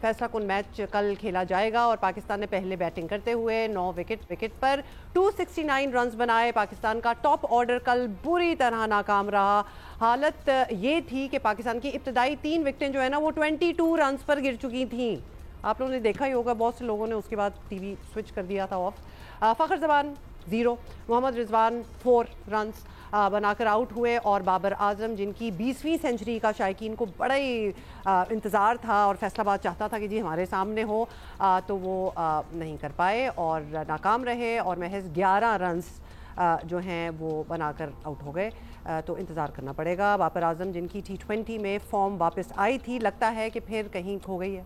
فیصلہ کن میچ کل کھیلا جائے گا اور پاکستان نے پہلے بیٹنگ کرتے ہوئے 9 وکٹ پر 269 رنز بنائے. پاکستان کا ٹاپ آرڈر کل بری طرح ناکام رہا. حالت یہ تھی کہ پاکستان کی ابتدائی 3 وکٹیں جو ہے نا وہ 22 رنز پر گر چکی تھیں. آپ لوگوں نے دیکھا ہی ہوگا, بہت سے لوگوں نے اس کے بعد ٹی وی سوئچ کر دیا تھا آف. فخر زمان 0, محمد رضوان 4 رنز بنا کر آؤٹ ہوئے اور بابر اعظم جن کی 20ویں سینچری کا شائقین کو بڑا ہی انتظار تھا اور فیصل آباد چاہتا تھا کہ جی ہمارے سامنے ہو, تو وہ نہیں کر پائے اور ناکام رہے اور محض 11 رنز جو ہیں وہ بنا کر آؤٹ ہو گئے. تو انتظار کرنا پڑے گا. بابر اعظم جن کی T20 میں فارم واپس آئی تھی لگتا ہے کہ پھر کہیں کھو گئی ہے.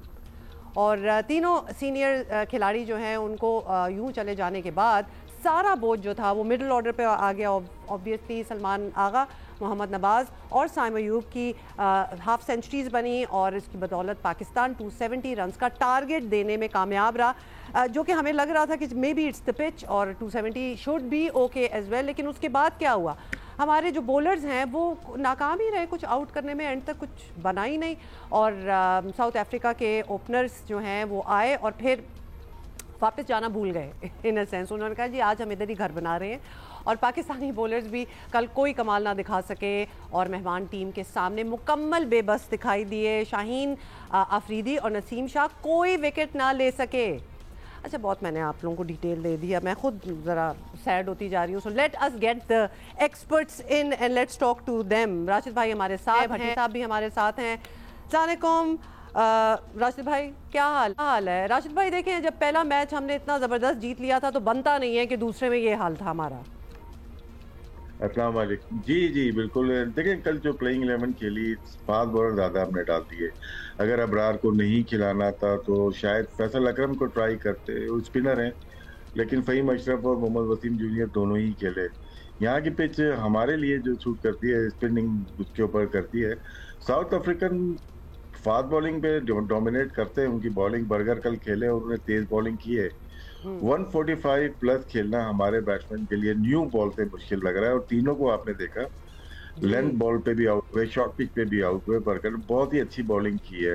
اور تینوں سینئر کھلاڑی جو ہیں ان کو یوں چلے جانے کے بعد سارا بوجھ جو تھا وہ مڈل آرڈر پہ آ گیا. آبویسلی سلمان آغا, محمد نواز اور سائم ایوب کی ہاف سینچریز بنی اور اس کی بدولت پاکستان 270 رنز کا ٹارگٹ دینے میں کامیاب رہا, جو کہ ہمیں لگ رہا تھا کہ maybe it's the pitch اور 270 should be okay as well. لیکن اس کے بعد کیا ہوا, ہمارے جو بولرز ہیں وہ ناکام ہی رہے, کچھ آؤٹ کرنے میں اینڈ تک کچھ بنا ہی نہیں. اور ساؤتھ افریقہ کے اوپنرز جو ہیں وہ آئے اور پھر واپس جانا بھول گئے ان اے سینس. انہوں نے کہا جی آج ہم ادھر ہی گھر بنا رہے ہیں. اور پاکستانی بولرز بھی کل کوئی کمال نہ دکھا سکے اور مہمان ٹیم کے سامنے مکمل بے بس دکھائی دیے. شاہین آفریدی اور نسیم شاہ کوئی وکٹ نہ لے سکے. اچھا, بہت میں نے آپ لوگوں کو ڈیٹیل دے دیا, میں خود ذرا سیڈ ہوتی جا رہی ہوں. So let us get the experts in and let's talk to them. Rashid بھائی ہمارے ساتھ ہیں, بھٹی صاحب بھی ہمارے ساتھ ہیں. السلام علیکم راشد بھائی, کیا حال ہے؟ راشد بھائی دیکھیں, جب پہلا میچ ہم نے اتنا زبردست جیت لیا تھا تو بنتا نہیں ہے کہ دوسرے میں یہ حال تھا ہمارا. السلام علیکم. جی بالکل, دیکھیں کل جو پلینگ 11 کھیلی 5 بالر زیادہ ہم نے ڈال دیے. اگر ابرار کو نہیں کھلانا تھا تو شاید فیصل اکرم کو ٹرائی کرتے, وہ اسپنر ہیں, لیکن فہیم اشرف اور محمد وسیم جونیئر دونوں ہی کھیلے. یہاں کی پچ ہمارے لیے جو سوٹ کرتی ہے, اسپننگ اس کے اوپر کرتی ہے. ساؤتھ افریقن فاسٹ بالنگ پہ ڈومینیٹ کرتے ہیں, ان کی بالنگ برگر کل کھیلے اور انہوں نے تیز بالنگ کی ہے. 145 پلس کھیلنا ہمارے بیٹسمین کے لیے نیو بال پہ مشکل لگ رہا ہے. اور تینوں کو آپ نے دیکھا, لینتھ بال پہ بھی آؤٹ ہوئے, شارٹ پچ پہ بھی آؤٹ ہوئے. برگر بہت ہی اچھی بالنگ کی ہے.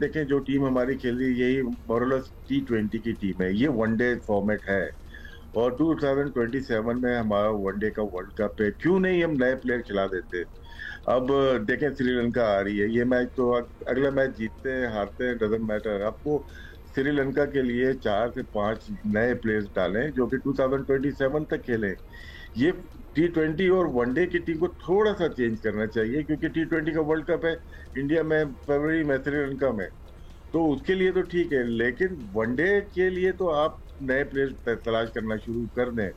دیکھیں جو ٹیم ہماری کھیل رہی ہے یہی مورلس T20 کی ٹیم ہے, یہ ون ڈے فارمیٹ ہے, اور 2027 میں ہمارا ون ڈے کا ورلڈ کپ ہے, کیوں نہیں ہم نئے پلیئر کھلا دیتے. اب دیکھیں سری لنکا آ رہی ہے, یہ میچ تو اگلا میچ جیتتے ہیں ہارتے ہیں ڈزنٹ میٹر, آپ کو سری لنکا کے لیے 4 سے 5 نئے پلیئرز ڈالیں جو کہ 2027 تک کھیلیں. یہ T20 اور ون ڈے کی ٹیم کو تھوڑا سا چینج کرنا چاہیے, کیونکہ T20 کا ورلڈ کپ ہے انڈیا میں فروری میں, سری لنکا میں, تو اس کے لیے تو ٹھیک ہے, لیکن ون ڈے کے لیے تو آپ نئے پلیئر تلاش کرنا شروع کر دیں.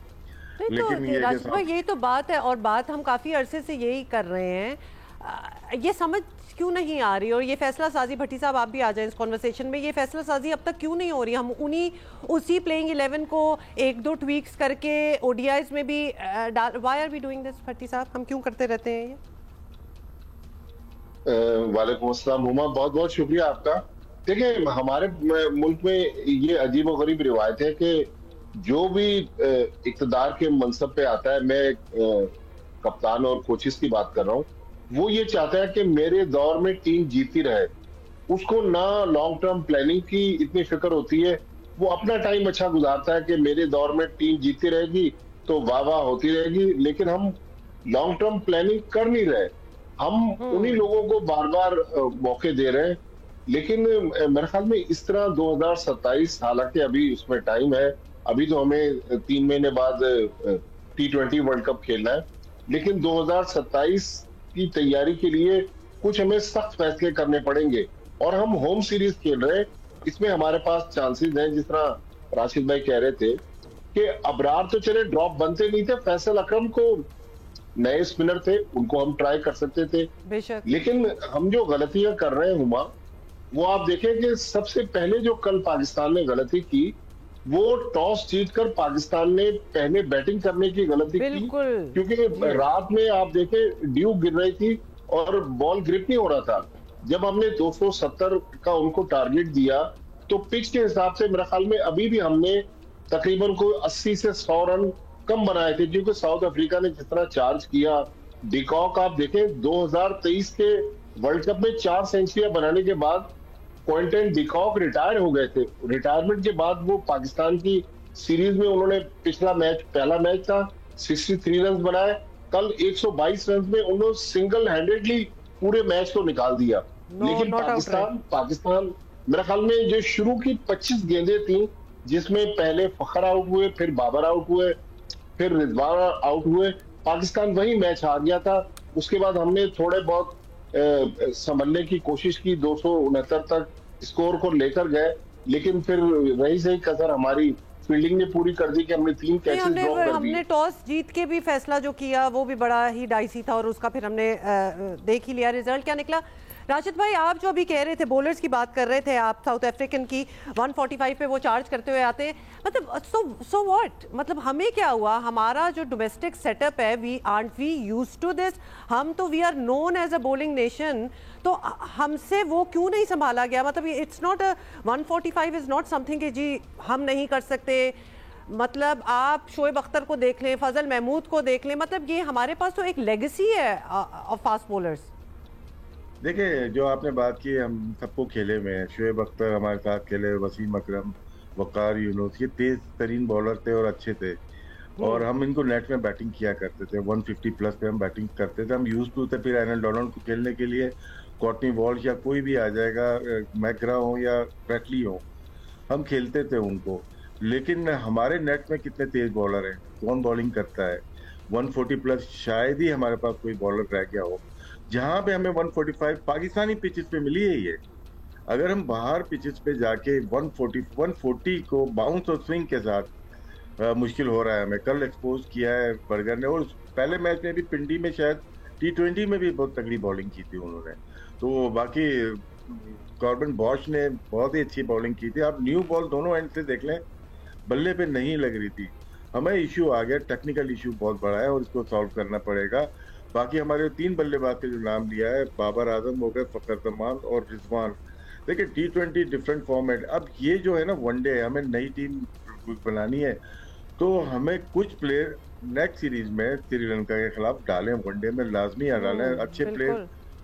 لیکن یہی تو بات ہے, اور بات ہم کافی عرصے سے یہی کر رہے ہیں, یہ سمجھ کیوں نہیں آ رہی, اور یہ فیصلہ سازی, بھٹی صاحب آپ بھی آ جائیں اس کنورسیشن میں, یہ فیصلہ سازی اب تک کیوں نہیں ہو رہی. ہم اسی پلینگ 11 کو 1-2 ٹویکس کر کے ODIs میں بھی why are we doing this, Bhatti صاحب ہم کیوں کرتے رہتے ہیں یہ؟ وعلیکم السلام ہما, بہت بہت شکریہ آپ کا. دیکھیں ہمارے ملک میں یہ عجیب و غریب روایت ہے کہ جو بھی اقتدار کے منصب پہ آتا ہے, میں کپتان اور کوچز کی بات کر رہا ہوں, وہ یہ چاہتا ہے کہ میرے دور میں ٹیم جیتی رہے. اس کو نہ لانگ ٹرم پلاننگ کی اتنی فکر ہوتی ہے, وہ اپنا ٹائم اچھا گزارتا ہے کہ میرے دور میں ٹیم جیتی رہے گی تو واہ واہ ہوتی رہے گی, لیکن ہم لانگ ٹرم پلاننگ کر نہیں رہے. ہم انہی لوگوں کو بار بار موقع دے رہے ہیں, لیکن میرے خیال میں اس طرح 2027, حالانکہ ابھی اس میں ٹائم ہے, ابھی تو ہمیں 3 مہینے بعد T20 ورلڈ کپ کھیلنا ہے, لیکن 2027 کی تیاری کے لیے کچھ ہمیں سخت فیصلے کرنے پڑیں گے. اور ہم ہوم سیریز کھیل رہے ہیں, اس میں ہمارے پاس چانسز ہیں, جس طرح راشد بھائی کہہ رہے تھے کہ ابرار تو چلے ڈراپ بنتے نہیں تھے, فیصل اکرم کو نئے اسپنر تھے, ان کو ہم ٹرائی کر سکتے تھے, لیکن ہم جو غلطیاں کر رہے ہیں ہما, وہ آپ دیکھیں کہ سب سے پہلے جو کل پاکستان نے غلطی کی, وہ ٹاس جیت کر پاکستان نے پہلے بیٹنگ کرنے کی غلطی کی, کیونکہ رات میں آپ دیکھیں ڈیو گر رہی تھی اور بال گرپ نہیں ہو رہا تھا. جب ہم نے 270 کا ان کو ٹارگٹ دیا تو پچ کے حساب سے میرے خیال میں ابھی بھی ہم نے تقریباً کوئی 80 سے 100 رن کم بنائے تھے, کیونکہ ساؤتھ افریقہ نے جس طرح چارج کیا. ڈیکاک آپ دیکھیں 2023 کے ورلڈ کپ میں 4 سینچریاں بنانے کے بعد کوئنٹن ڈیکاک ریٹائر ہو گئے تھے. ریٹائرمنٹ کے بعد وہ پاکستان کی سیریز میں انہوں نے پہلا میچ تھا 63 رنز بنائے, کل 122 رنز میں انہوں نے سنگل ہینڈڈلی پورے میچ کو نکال دیا. لیکن پاکستان میرے خیال میں جو شروع کی 25 گیندیں تھیں, جس میں پہلے فخر آؤٹ ہوئے, پھر بابر آؤٹ ہوئے, پھر رضوان آؤٹ ہوئے, پاکستان وہی میچ ہار گیا تھا. اس کے بعد ہم نے تھوڑے بہت سنبھلنے کی کوشش کی, 269 تک اسکور کو لے کر گئے, لیکن پھر رہی صحیح کسر ہماری فیلڈنگ نے پوری کر دی کہ ہم نے 3 کیچز ڈراپ کر دی. ہم نے ٹاس جیت کے بھی فیصلہ جو کیا وہ بھی بڑا ہی ڈائسی تھا, اور اس کا پھر ہم نے دیکھ ہی لیا رزلٹ کیا نکلا. راشد بھائی آپ جو ابھی کہہ رہے تھے, بولرز کی بات کر رہے تھے آپ, ساؤتھ افریقن کی 145 پہ وہ چارج کرتے ہوئے آتے ہیں, مطلب سو واٹ, مطلب ہمیں کیا ہوا, ہمارا جو ڈومیسٹک سیٹ اپ ہے, we aren't we used to this, ہم تو we are known as a bowling nation, تو ہم سے وہ کیوں نہیں سنبھالا گیا. مطلب it's not 145 is not something کہ جی ہم نہیں کر سکتے. مطلب آپ شعیب اختر کو دیکھ لیں, فضل محمود کو دیکھ لیں, مطلب یہ ہمارے پاس تو ایک لیگیسی ہے آف فاسٹ بولرز. دیکھیں جو آپ نے بات کی, ہم سب کو کھیلے میں, شعیب اختر ہمارے ساتھ کھیلے, وسیم اکرم, وقار یونس, یہ تیز ترین بالر تھے اور اچھے تھے, اور ہم ان کو نیٹ میں بیٹنگ کیا کرتے تھے, 150 پلس پہ ہم بیٹنگ کرتے تھے, ہم یوز ٹو تھے. پھر اینل ڈونلڈ کو کھیلنے کے لیے کارٹنی والش یا کوئی بھی آ جائے گا, میکرا ہو یا بیٹلی ہو, ہم کھیلتے تھے ان کو. لیکن ہمارے نیٹ میں کتنے تیز بالر ہیں, کون بالنگ کرتا ہے, 140 پلس شاید ہی ہمارے پاس کوئی بالر رہ گیا ہو. جہاں پہ ہمیں 145 پاکستانی پچز پہ ملی ہے, یہ اگر ہم باہر پچز پہ جا کے 140 کو باؤنس اور سوئنگ کے ساتھ مشکل ہو رہا ہے ہمیں. کل ایکسپوز کیا ہے برگر نے, اور پہلے میچ میں بھی پنڈی میں شاید T20 میں بھی بہت تگڑی بالنگ کی تھی انہوں نے. تو باقی کاربن باش نے بہت ہی اچھی بالنگ کی تھی. آپ نیو بال دونوں اینڈ سے دیکھ لیں, بلے پہ نہیں لگ رہی تھی. ہمیں ایشو آ گیا, ٹیکنیکل ایشو بہت بڑا ہے اور اس کو سالو کرنا پڑے گا. باقی ہمارے 3 بلے باز کے جو نام لیا ہے, بابر اعظم ہو گئے, فخر زمان اور رضوان. دیکھیں T20 ڈفرینٹ فارمیٹ, اب یہ جو ہے نا ون ڈے, ہمیں نئی ٹیم بنانی ہے, تو ہمیں کچھ پلیئر نیکسٹ سیریز میں سری لنکا کے خلاف ڈالیں, ون ڈے میں لازمی ڈالیں, اچھے پلیئر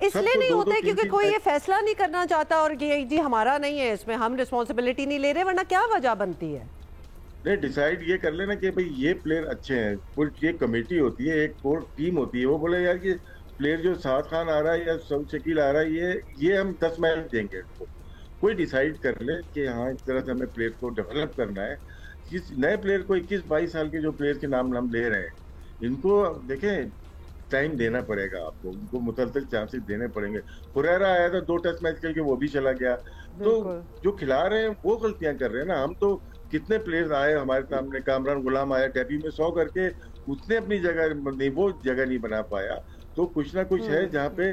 اس لیے نہیں ہوتے کیونکہ کوئی یہ فیصلہ نہیں کرنا چاہتا اور یہ جی ہمارا نہیں ہے اس میں, ہم رسپانسبلٹی نہیں لے رہے, ورنہ کیا وجہ بنتی ہے؟ نہیں, ڈیسائیڈ یہ کر لینا کہ بھئی یہ پلیئر اچھے ہیں, یہ کمیٹی ہوتی ہے, ایک کور ٹیم ہوتی ہے, وہ بولے یار کہ پلیئر جو سعد خان آ رہا ہے یا سعود شکیل آ رہا ہے یہ ہم 10 میچ دیں گے. کوئی ڈیسائیڈ کر لے کہ ہاں اس طرح سے ہمیں پلیئر کو ڈیولپ کرنا ہے. جس نئے پلیئر کو 21-22 سال کے جو پلیئر کے نام ہم لے رہے ہیں, ان کو دیکھیں ٹائم دینا پڑے گا, آپ کو ان کو مسلسل چانسز دینے پڑیں گے. ہریرا آیا تھا 2 ٹیسٹ میچ کھیل کے وہ بھی چلا گیا. تو جو کھلا رہے ہیں وہ غلطیاں کر رہے ہیں نا. ہم تو کتنے پلیئرز آئے ہمارے سامنے, کامران غلام آیا ٹیپی میں 100 کر کے, اس نے اپنی جگہ نہیں, وہ جگہ نہیں بنا پایا. تو کچھ نہ کچھ ہے جہاں پہ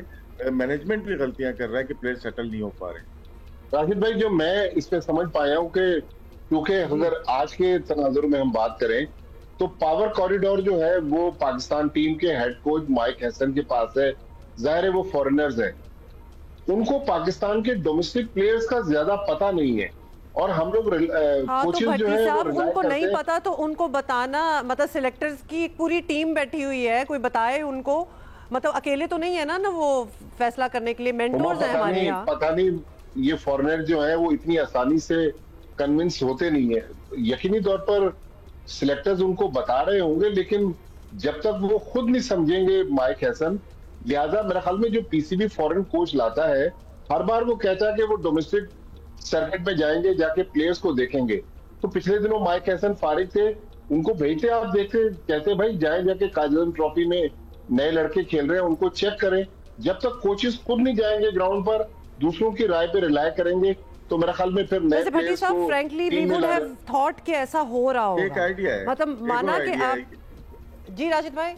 مینجمنٹ بھی غلطیاں کر رہا ہے کہ پلیئر سیٹل نہیں ہو پا رہے. راشد بھائی, جو میں اس پہ سمجھ پایا ہوں کہ کیونکہ اگر آج کے تناظر میں ہم بات کریں تو پاور کوریڈور جو ہے وہ پاکستان ٹیم کے ہیڈ کوچ مائک ہیسن کے پاس ہے. ظاہر ہے وہ فورنرز ہیں, ان کو پاکستان کے ڈومیسٹک پلیئرز کا زیادہ پتہ نہیں ہے, اور ہم لوگ کوچز جو ہیں ان کو نہیں پتا تو ان کو بتانا, مطلب سلیکٹرز کی ایک پوری ٹیم بیٹھی ہوئی ہے, کوئی بتائے ان کو, مطلب اکیلے تو نہیں ہے نا وہ فیصلہ کرنے کے لیے, مینٹورز ہیں ہمارے یہاں. پتہ نہیں یہ فورنر جو ہیں وہ اتنی آسانی سے کنونس ہوتے نہیں ہیں. یقینی طور پر سلیکٹرز ان کو بتا رہے ہوں گے, لیکن جب تک وہ خود نہیں سمجھیں گے مائک ہیسن, لہذا میرے خیال میں جو پی سی بی فورن کوچ لاتا ہے ہر بار وہ کہتا ہے کہ وہ ڈومیسٹک سرکٹ پہ جائیں گے, جا کے پلیئرز کو دیکھیں گے. تو پچھلے دنوں مائک ہیسن فارغ تھے, ان کو بھیجتے, آپ دیکھتے کہتے بھائی جائیں جا کے قائد اعظم ٹرافی میں نئے لڑکے کھیل رہے ہیں, ان کو چیک کریں. جب تک کوچز خود نہیں جائیں گے گراؤنڈ پر, دوسروں کی رائے پہ ریلائی کریں گے, تو میرا خیال میں پھر نئے پلیئرز کو frankly we would have thought کہ ایسا ہو رہا ہوگا. ایک آئیڈیا ہے, مطلب مانا کہ آپ جی راشد بھائی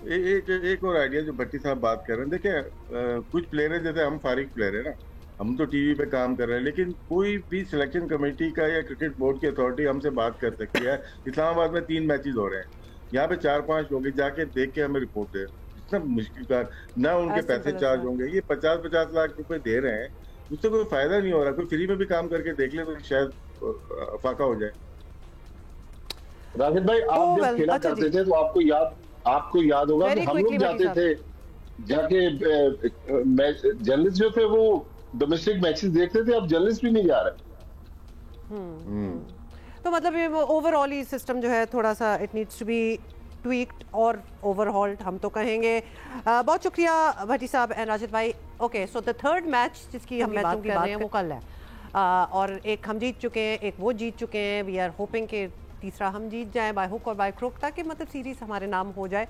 ایک اور آئیڈیا جو بھٹی صاحب بات کر رہے ہیں. دیکھیں کچھ پلیئر ہیں, جیسے ہم فارغ پلیئر ہیں نا, ہم تو ٹی وی پہ کام کر رہے ہیں, لیکن کوئی بھی سلیکشن کمیٹی کا یا کرکٹ بورڈ کی اتھارٹی ہم سے بات کر سکتی ہے. اسلام آباد میں 3 میچز ہو رہے ہیں, یہاں پہ 4-5 لوگ جا کے دیکھ کے ہمیں رپورٹ دے. اتنا مشکل کار, نہ ان کے پیسے چارج ہوں گے, یہ 50-50 لاکھ روپے دے رہے ہیں, اس سے کوئی فائدہ نہیں ہو رہا. کوئی فری میں بھی کام کر کے دیکھ لے تو شاید فاقہ ہو جائے. راشد بھائی, آپ جب کھیلا کرتے تھے تو آپ کو یاد ہوگا کہ ہم لوگ جاتے تھے, جا کے جرنلسٹ جو تھے وہ ڈومیسٹک میچز دیکھتے تھے, اب جرنلسٹ بھی نہیں جا رہے. تو مطلب یہ اوور آل ہی سسٹم جو ہے تھوڑا سا اٹ نیڈس ٹو بی ٹویکڈ اور اوور ہالڈ, ہم تو کہیں گے. بہت شکریہ بھٹی صاحب اینڈ راجد بھائی. Okay, so the third match جس کی ہم بات کر رہے ہیں وہ کل ہے, اور ایک ہم جیت چکے ہیں, ایک وہ جیت چکے ہیں. وی آر ہوپنگ کہ تیسرا ہم جیت جائیں بائی ہک اور بائی کروک, تاکہ مطلب سیریز ہمارے نام ہو جائے.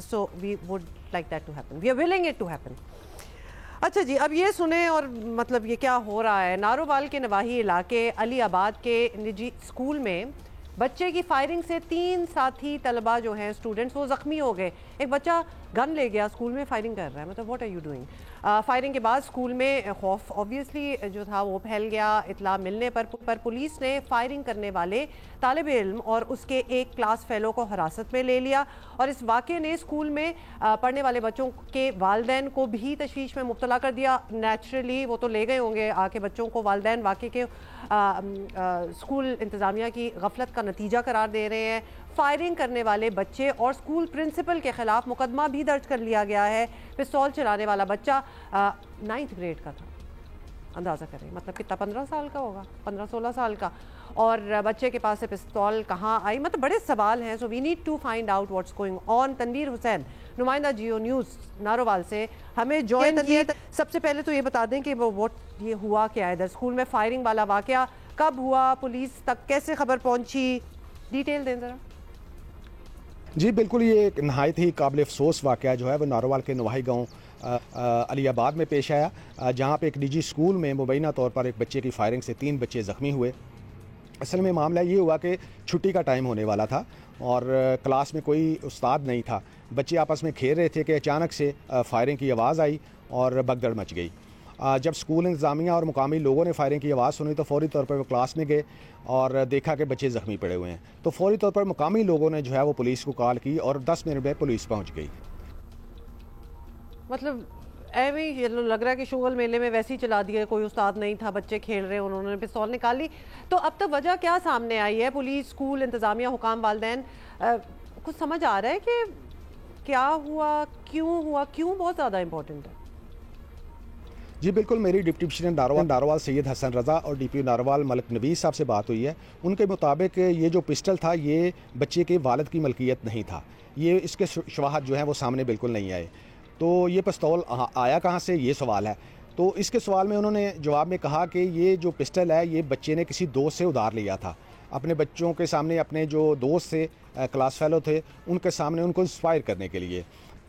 So we would like that to happen, we are willing it to happen. اچھا جی, اب یہ سنیں اور مطلب یہ کیا ہو رہا ہے. نارووال کے نواحی علاقے علی آباد کے نجی اسکول میں بچے کی فائرنگ سے 3 ساتھی طلبہ جو ہیں اسٹوڈنٹس وہ زخمی ہو گئے. ایک بچہ گن لے گیا, اسکول میں فائرنگ کر رہا ہے, مطلب what are you doing. Firing کے بعد اسکول میں خوف آبویسلی جو تھا وہ پھیل گیا. اطلاع ملنے پر پولیس نے فائرنگ کرنے والے طالب علم اور اس کے ایک کلاس فیلو کو حراست میں لے لیا, اور اس واقعے نے اسکول میں پڑھنے والے بچوں کے والدین کو بھی تشویش میں مبتلا کر دیا. نیچرلی وہ تو لے گئے ہوں گے آ کے بچوں کو, والدین واقعے کے اسکول انتظامیہ کی غفلت کا نتیجہ قرار دے رہے ہیں. فائرنگ کرنے والے بچے اور اسکول پرنسپل کے خلاف مقدمہ بھی درج کر لیا گیا ہے. پستول چلانے والا بچہ 9th گریڈ کا تھا, اندازہ کریں مطلب کتنا, 15 سال کا ہوگا, 15-16 سال کا. اور بچے کے پاس سے پستول کہاں آئی, مطلب بڑے سوال ہیں. So we need to find out what's going on. Tanveer Hussain نمائندہ جیو نیوز نارووال سے ہمیں جوائن کیے. سب سے پہلے تو یہ بتا دیں کہ وہ یہ ہوا کیا ہے ادھر اسکول میں, فائرنگ والا واقعہ کب ہوا, پولیس تک کیسے خبر پہنچی, ڈیٹیل دیں ذرا. جی بالکل, یہ ایک نہایت ہی قابل افسوس واقعہ جو ہے وہ نارووال کے نواحی گاؤں علی آباد میں پیش آیا, جہاں پہ ایک نجی اسکول میں مبینہ طور پر ایک بچے کی فائرنگ سے 3 بچے زخمی ہوئے. اصل میں معاملہ یہ ہوا کہ چھٹی کا ٹائم ہونے والا تھا اور کلاس میں کوئی استاد نہیں تھا. بچے آپس میں کھیل رہے تھے کہ اچانک سے فائرنگ کی آواز آئی اور بھگدڑ مچ گئی. جب اسکول انتظامیہ اور مقامی لوگوں نے فائرنگ کی آواز سنی تو فوری طور پر وہ کلاس میں گئے اور دیکھا کہ بچے زخمی پڑے ہوئے ہیں. تو فوری طور پر مقامی لوگوں نے جو ہے وہ پولیس کو کال کی اور 10 منٹ میں پولیس پہنچ گئی. مطلب ایویں ہی لگ رہا ہے کہ شغل میلے میں ویسے ہی چلا دیا, کوئی استاد نہیں تھا, بچے کھیل رہے, انہوں نے پستول نکالی. تو اب تک وجہ کیا سامنے آئی ہے؟ پولیس, اسکول انتظامیہ, حکام, والدین, کچھ سمجھ آ رہا ہے کہ کیا ہوا, کیوں بہت زیادہ امپورٹنٹ ہے. جی بالکل، میری ڈپٹی کمشنر ناروال سید حسن رضا اور ڈی پی او ناروال ملک نویز صاحب سے بات ہوئی ہے. ان کے مطابق یہ جو پسٹل تھا یہ بچے کے والد کی ملکیت نہیں تھا. یہ اس کے شواہد جو ہیں وہ سامنے بالکل نہیں آئے. تو یہ پستول آیا کہاں سے، یہ سوال ہے. تو اس کے سوال میں انہوں نے جواب میں کہا کہ یہ جو پسٹل ہے یہ بچے نے کسی دوست سے ادھار لیا تھا. اپنے بچوں کے سامنے، اپنے جو دوست تھے، کلاس فیلو تھے، ان کے سامنے ان کو انسپائر کرنے کے لیے.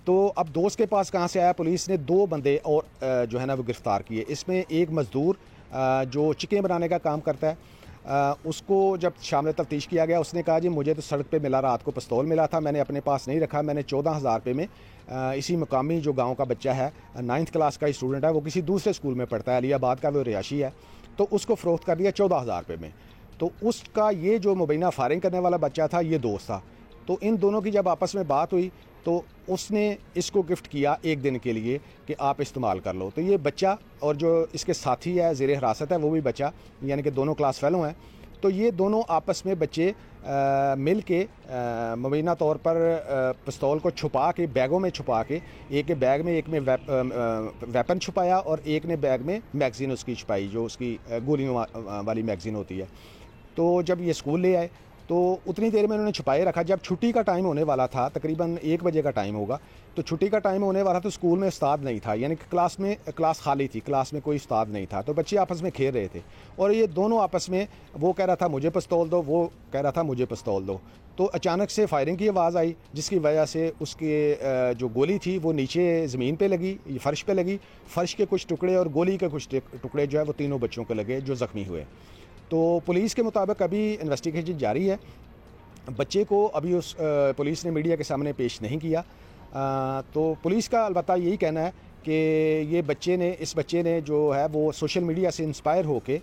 تو اب دوست کے پاس کہاں سے آیا؟ پولیس نے 2 بندے اور جو ہے نا وہ گرفتار کیے. اس میں ایک مزدور جو چکن بنانے کا کام کرتا ہے، اس کو جب شامل تفتیش کیا گیا اس نے کہا جی مجھے تو سڑک پہ ملا، رات کو پستول ملا تھا، میں نے اپنے پاس نہیں رکھا، میں نے 14,000 روپے میں اسی مقامی جو گاؤں کا بچہ ہے 9th کلاس کا اسٹوڈنٹ ہے، وہ کسی دوسرے اسکول میں پڑھتا ہے، علی آباد کا وہ رہائشی ہے، تو اس کو فروخت کر دیا 14,000 روپے میں. تو اس کا یہ جو مبینہ فائرنگ کرنے والا بچہ تھا یہ دوست تھا. تو ان دونوں کی جب آپس میں بات ہوئی تو اس نے اس کو گفٹ کیا 1 دن کے لیے کہ آپ استعمال کر لو. تو یہ بچہ اور جو اس کے ساتھی ہے زیر حراست ہے وہ بھی بچہ، یعنی کہ دونوں کلاس فیلو ہیں. تو یہ دونوں آپس میں بچے مل کے مبینہ طور پر پستول کو چھپا کے بیگوں میں چھپا کے، ایک کے بیگ میں ایک میں ویپن چھپایا اور ایک نے بیگ میں میگزین اس کی چھپائی، جو اس کی گولیوں والی میگزین ہوتی ہے. تو جب یہ اسکول لے آئے تو اتنی دیر میں انہوں نے چھپائے رکھا. جب چھٹی کا ٹائم ہونے والا تھا، تقریباً 1 بجے کا ٹائم ہوگا، تو چھٹی کا ٹائم ہونے والا تو اسکول میں استاد نہیں تھا، یعنی کہ کلاس خالی تھی، کلاس میں کوئی استاد نہیں تھا. تو بچے آپس میں کھیل رہے تھے اور یہ دونوں آپس میں، وہ کہہ رہا تھا مجھے پستول دو، وہ کہہ رہا تھا مجھے پستول دو. تو اچانک سے فائرنگ کی آواز آئی جس کی وجہ سے اس کے جو گولی تھی وہ نیچے زمین پہ لگی، فرش پہ لگی. فرش کے کچھ ٹکڑے اور گولی کے کچھ ٹکڑے جو ہے وہ تینوں بچوں کو لگے جو زخمی ہوئے. تو پولیس کے مطابق ابھی انویسٹیگیشن جاری ہے. بچے کو ابھی پولیس نے میڈیا کے سامنے پیش نہیں کیا. تو پولیس کا البتہ یہی کہنا ہے کہ اس بچے نے جو ہے وہ سوشل میڈیا سے انسپائر ہو کے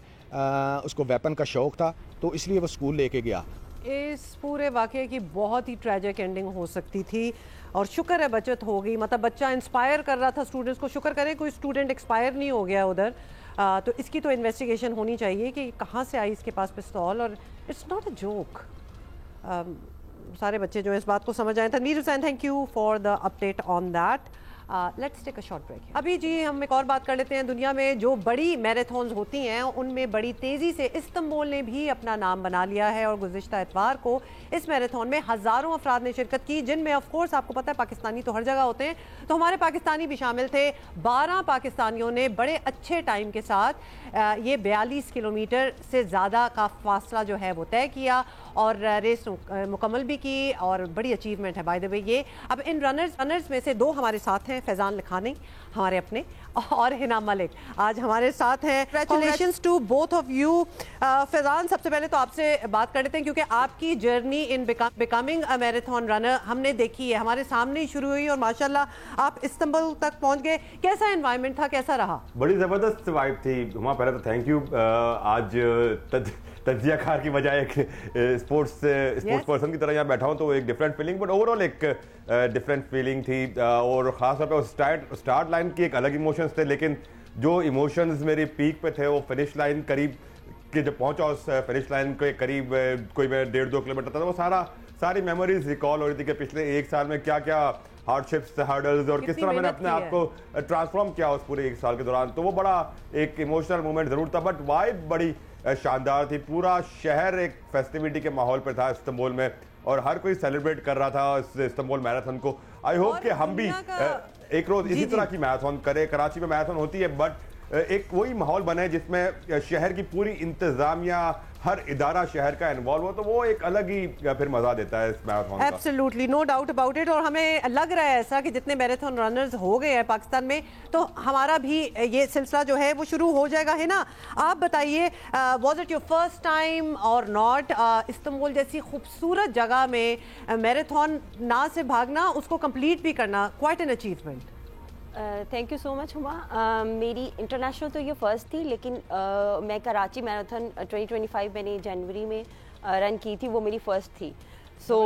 اس کو ویپن کا شوق تھا تو اس لیے وہ اسکول لے کے گیا. اس پورے واقعے کی بہت ہی ٹریجک اینڈنگ ہو سکتی تھی اور شکر ہے بچت ہو گئی. مطلب بچہ انسپائر کر رہا تھا اسٹوڈنٹس کو، شکر کریں کوئی اسٹوڈنٹ ایکسپائر نہیں ہو گیا ادھر. تو اس کی تو انویسٹیگیشن ہونی چاہیے کہ کہاں سے آئی اس کے پاس پستول، اور اٹس ناٹ اے جوک. سارے بچے جو اس بات کو سمجھ آئے. Tanveer Hussain, thank you for the update on that. Let's take a short break. ابھی جی ہم ایک اور بات کر لیتے ہیں. دنیا میں جو بڑی میراتھنز ہوتی ہیں ان میں بڑی تیزی سے استنبول نے بھی اپنا نام بنا لیا ہے اور گزشتہ اتوار کو اس میراتھن میں ہزاروں افراد نے شرکت کی، جن میں آف کورس آپ کو پتہ ہے پاکستانی تو ہر جگہ ہوتے ہیں، تو ہمارے پاکستانی بھی شامل تھے. 12 پاکستانیوں نے بڑے اچھے ٹائم کے ساتھ یہ 42 کلومیٹر سے زیادہ کا فاصلہ جو ہے وہ طے کیا اور ریس مکمل بھی کی، اور بڑی اچیومنٹ ہے بائی دا وے یہ. اب ان رنرز میں سے 2 ہمارے ساتھ ہیں، فیضان لکھانی ہمارے اپنے اور ہنا ملک آج ہمارے ساتھ ہیں. Congratulations to both of you. Faizan, سب سے پہلے تو آپ سے بات کر لیتے ہیں کیونکہ آپ کی journey in becoming a marathon runner ہم نے دیکھی ہے، ہمارے سامنے ہی شروع ہوئی اور ماشاءاللہ آپ استنبول تک پہنچ گئے. کیسا انوائرمنٹ تھا، کیسا رہا؟ بڑی زبردست وائب تھی. ہما پہلے تو تھینک یو. آج تجزیہ کار کی بجائے ایک اسپورٹس پرسن کی طرح یہاں بیٹھا ہوں تو ایک different feeling, but over all ایک ڈفرینٹ فیلنگ تھی. اور خاص طور پہ اسٹارٹ لائن کی ایک الگ ایموشنز تھے، لیکن جو ایموشنز میری پیک پہ تھے وہ فنش لائن قریب کہ جب پہنچا اس فنش لائن کے قریب کوئی میں 1.5-2 کلومیٹر تھا، وہ ساری میموریز ریکال ہو رہی تھی کہ پچھلے 1 سال میں کیا کیا ہارڈ شپس، ہرڈلز اور کس طرح میں نے اپنے آپ کو ٹرانسفارم کیا اس پورے 1 سال کے دوران. تو وہ بڑا ایک ایموشنل مومنٹ ضرور تھا، بٹ وائب بڑی شاندار تھی. پورا شہر ایک فیسٹیوٹی کے ماحول پہ تھا استنبول میں اور ہر کوئی سیلیبریٹ کر رہا تھا اس استنبول میراتھن کو. آئی ہوپ کہ ہم بھی ایک روز اسی طرح کی میراتھن کریں. کراچی میں میراتھن ہوتی ہے بٹ ایک وہی ماحول بنے جس میں شہر کی پوری انتظامیہ، ہر ادارہ شہر کا انوالو ہو، تو وہ ایک الگ ہی پھر مزہ دیتا ہے اس میراتھن کا. Absolutely, no doubt about it. اور ہمیں لگ رہا ہے ایسا کہ جتنے میراتھن رنرز ہو گئے ہیں پاکستان میں تو ہمارا بھی یہ سلسلہ جو ہے وہ شروع ہو جائے گا، ہے نا؟ آپ بتائیے، was it your first time اور ناٹ استنبول جیسی خوبصورت جگہ میں میراتھن نہ سے بھاگنا، اس کو کمپلیٹ بھی کرنا، quite an achievement? Thank you so much Huma. میری انٹرنیشنل تو یہ فرسٹ تھی، لیکن میں کراچی میراتھن 2025 میں نے جنوری میں رن کی تھی، وہ میری فرسٹ تھی. سو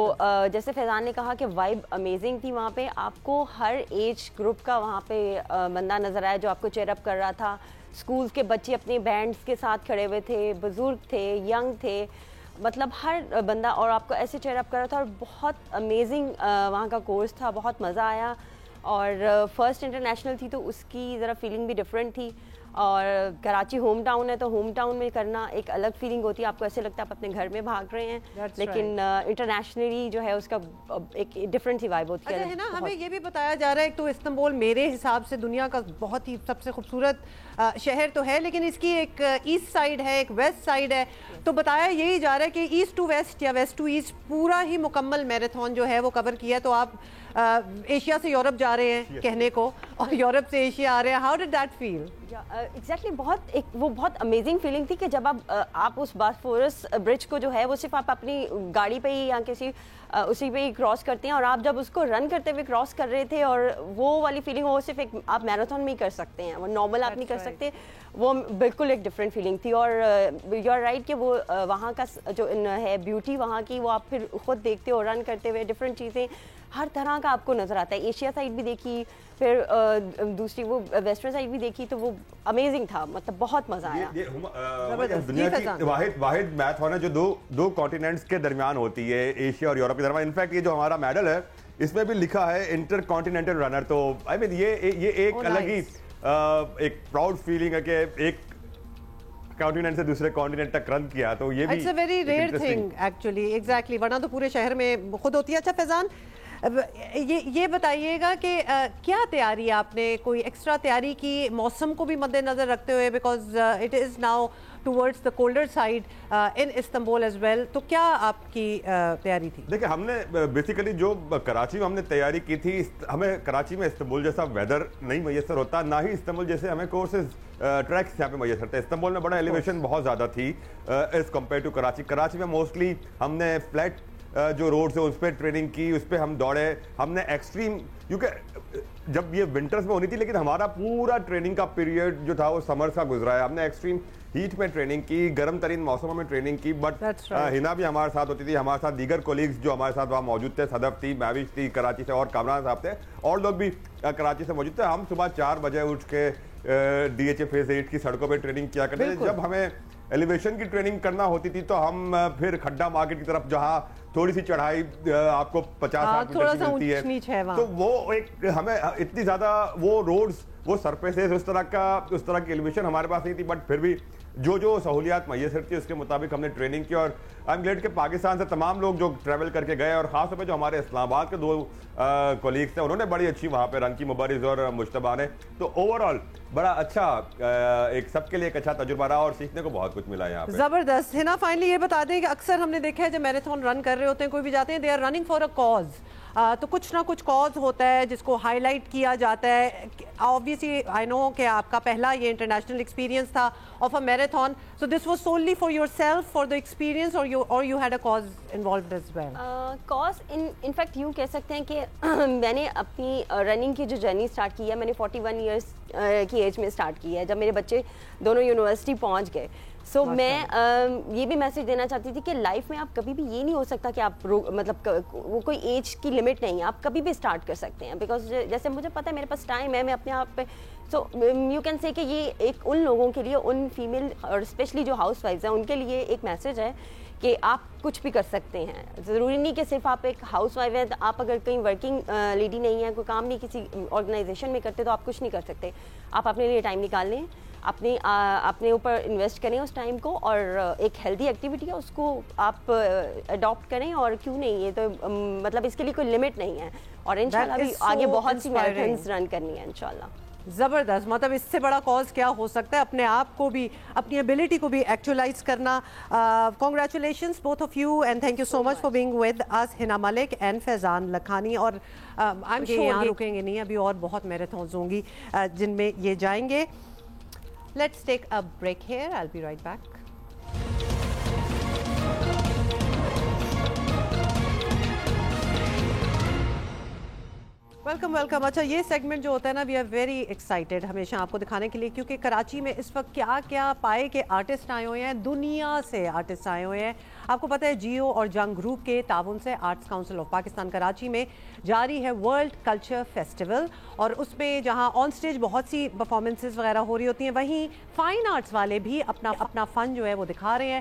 جیسے فیضان نے کہا کہ وائب امیزنگ تھی وہاں پہ. آپ کو ہر ایج گروپ کا وہاں پہ بندہ نظر آیا جو آپ کو چیئر اپ کر رہا تھا. اسکولس کے بچے اپنے بینڈس کے ساتھ کھڑے ہوئے تھے، بزرگ تھے، ینگ تھے، مطلب ہر بندہ اور آپ کو ایسے چیئر اپ کر رہا تھا. اور بہت امیزنگ وہاں کا کورس تھا، بہت مزہ آیا. اور فرسٹ انٹرنیشنل تھی تو اس کی ذرا فیلنگ بھی ڈفرینٹ تھی. اور کراچی ہوم ٹاؤن ہے تو ہوم ٹاؤن میں کرنا ایک الگ فیلنگ ہوتی ہے, آپ کو ایسے لگتا ہے آپ اپنے گھر میں بھاگ رہے ہیں, لیکن انٹرنیشنلی جو ہے اس کا ایک ڈفرینٹ سی وائب ہوتی ہے نا. ہمیں یہ بھی بتایا جا رہا ہے تو استنبول میرے حساب سے دنیا کا بہت ہی سب سے خوبصورت شہر تو ہے, لیکن اس کی ایک ایسٹ سائڈ ہے, ایک ویسٹ سائڈ ہے, تو بتایا یہی جا رہا ہے کہ ایسٹ ٹو ویسٹ یا ویسٹ ٹو ایسٹ پورا ہی مکمل میراتھن جو ہے وہ کور کیا ہے. تو آپ ایشیا سے یورپ جا رہے ہیں کہنے کو, اور یورپ سے ایشیا آ رہے ہیں. How did that feel? Exactly وہ بہت امیزنگ فیلنگ تھی کہ جب آپ اس باسفورس برج کو جو ہے وہ صرف آپ اپنی گاڑی پہ ہی یا کسی اسی پہ ہی کراس کرتے ہیں, اور آپ جب اس کو رن کرتے ہوئے کراس کر رہے تھے, اور وہ والی فیلنگ وہ صرف ایک آپ میراتھن میں ہی کر سکتے ہیں, وہ نارمل آپ نہیں کر سکتے. وہ بالکل ایک ڈفرینٹ فیلنگ تھی. اور یو آر رائٹ کہ وہ وہاں کا جو ہے بیوٹی وہاں کی, وہ آپ پھر خود دیکھتے ہو رن کرتے ہوئے, ڈفرینٹ چیزیں ہر طرح کا آپ کو نظر آتا ہے. ایشیا سائڈ بھی دیکھی, پھر دوسری وہ ویسٹرن سائڈ بھی دیکھی, تو وہ امیزنگ تھا, مطلب بہت مزہ آیا. دنیا کی واحد میراتھن ہے جو دو کانٹیننٹس کے درمیان ہوتی ہے, ایشیا اور یورپ کے درمیان. انفیکٹ یہ جو ہمارا میڈل ہے اس میں بھی لکھا ہے انٹر کانٹیننٹل رنر. تو آئی مین یہ ایک الگ ہی ایک پراؤڈ فیلنگ ہے کہ ایک کانٹیننٹ سے دوسرے کانٹیننٹ تک رن کیا, تو یہ بھی it's a very rare thing actually. Exactly, ورنہ تو پورے شہر میں خود ہوتی ہے. اچھا فیضان, یہ بتائیے گا کہ کیا تیاری آپ نے, کوئی ایکسٹرا تیاری کی موسم کو بھی مد نظر رکھتے ہوئے, because it is now towards the colder side in Istanbul as well, تو کیا آپ کی تیاری تھی؟ دیکھیں, ہم نے بیسیکلی جو کراچی میں ہم نے تیاری کی تھی, ہمیں کراچی میں استنبول جیسا ویدر نہیں میسر ہوتا, نہ ہی استنبول جیسے ہمیں کورسز ٹریکس یہاں پہ میسر تھے. استنبول میں بڑا ایلیویشن بہت زیادہ تھی as compare to Karachi. Karachi میں موسٹلی ہم نے فلیٹ جو روڈز ہیں اس پہ ٹریننگ کی, اس پہ ہم دوڑے. ہم نے ایکسٹریم, کیونکہ جب یہ ونٹرز میں ہونی تھی, لیکن ہمارا پورا ٹریننگ کا پیریڈ جو تھا وہ سمرز کا گزرا ہے. ہم نے ایکسٹریم ہیٹ میں ٹریننگ کی, گرم ترین موسموں میں ٹریننگ کی. بٹ ہنا بھی ہمارے ساتھ ہوتی تھی, ہمارے ساتھ دیگر کولیگز جو ہمارے ساتھ وہاں موجود تھے, صدف تھی, مہوش تھی کراچی سے, اور کامران صاحب تھے, اور لوگ بھی کراچی سے موجود تھے. ہم صبح 4 بجے اٹھ کے ڈی ایچ اے فیز 8 کی سڑکوں پہ ٹریننگ کیا کرتے تھے. جب ہمیں ایلیویشن کی ٹریننگ کرنا ہوتی تھی تو ہم پھر کھڈا مارکیٹ کی طرف, جہاں تھوڑی سی چڑھائی آپ کو 50-60 میٹر کی ملتی ہے, تو وہ ایک ہمیں اتنی زیادہ وہ روڈز, وہ سرفیسز, اس طرح کی ایلیویشن ہمارے پاس نہیں تھی. بٹ پھر بھی جو سہولیات میسر تھی اس کے مطابق ہم نے ٹریننگ کی. اور آئی ایم گلیڈ کہ پاکستان سے تمام لوگ جو ٹریول کر کے گئے, اور خاص طور پہ جو ہمارے اسلام آباد کے 2 کولیگس تھے, انہوں نے بڑی اچھی وہاں پہ رن کی, مبارز اور مشتبہ نے. تو اوور آل بڑا اچھا, ایک سب کے لیے ایک اچھا تجربہ رہا, اور سیکھنے کو بہت کچھ ملا یہاں پہ. زبردست. ہنا فائنلی یہ بتا دیں کہ اکثر ہم نے دیکھا ہے جب میراتھن رن کر رہے ہوتے ہیں, کوئی بھی جاتے ہیں, they are running for a cause, تو کچھ نہ کچھ کاز ہوتا ہے جس کو ہائی لائٹ کیا جاتا ہے. obviously I know کہ آپ کا پہلا یہ انٹرنیشنل ایکسپیرینس تھا of a marathon, so this was solely for yourself, for the experience, or you had a cause involved as well? cause in fact یوں کہہ سکتے ہیں کہ میں نے اپنی رننگ کی جو جرنی اسٹارٹ کی ہے, میں نے 41 ایئرس کی ایج میں اسٹارٹ کی ہے, جب میرے بچے دونوں یونیورسٹی پہنچ گئے. سو میں یہ بھی میسج دینا چاہتی تھی کہ لائف میں آپ کبھی بھی یہ نہیں ہو سکتا کہ آپ مطلب وہ کوئی ایج کی لمٹ نہیں ہے, آپ کبھی بھی اسٹارٹ کر سکتے ہیں. بیکاز جیسے مجھے پتہ ہے میرے پاس ٹائم ہے, میں اپنے آپ پہ, سو یو کین سے کہ یہ ایک ان لوگوں کے لیے, ان فیمیل اور اسپیشلی جو ہاؤس وائفز ہیں ان کے لیے ایک میسج ہے کہ آپ کچھ بھی کر سکتے ہیں. ضروری نہیں کہ صرف آپ ایک ہاؤس وائف ہیں, آپ اگر کہیں ورکنگ لیڈی نہیں ہیں, کوئی کام نہیں کسی آرگنائزیشن میں کرتے, تو آپ کچھ نہیں کر سکتے. آپ اپنے لیے ٹائم نکال لیں, اپنے اوپر انویسٹ کریں اس ٹائم کو, اور ایک ہیلدی ایکٹیویٹی ہے اس کو آپ اڈاپٹ کریں. اور کیوں نہیں, یہ تو مطلب اس کے لیے کوئی لمٹ نہیں ہے, اور انشاءاللہ بھی آگے بہت سی میراتھنز رن کرنی ہے انشاءاللہ. زبردست. مطلب اس سے بڑا کاز کیا ہو سکتا ہے, اپنے آپ کو بھی, اپنی ایبلٹی کو بھی ایکچولائز کرنا. Congratulations both of you, and thank you so much for being with us, Hina Malik and فیضان لکھانی. اور آئی ایم شیور یہاں رکیں گے نہیں, ابھی اور بہت میراتھنز ہوں گی جن میں یہ جائیں گے. Let's take a break here, I will be right back. Welcome. اچھا, یہ سیگمنٹ جو ہوتا ہے نا, وی آر ویری ایکسائٹیڈ ہمیشہ آپ کو دکھانے کے لیے, کیونکہ کراچی میں اس وقت کیا کیا پائے کے آرٹسٹ آئے ہوئے ہیں, دنیا سے آرٹسٹ آئے ہوئے ہیں. آپ کو پتہ ہے جیو اور جنگ گروپ کے تعاون سے arts council of Pakistan Karachi میں جاری ہے ورلڈ کلچر فیسٹیول, اور اس میں جہاں آن سٹیج بہت سی پرفارمنسز وغیرہ ہو رہی ہوتی ہیں, وہیں فائن آرٹس والے بھی اپنا فن جو ہے وہ دکھا رہے ہیں.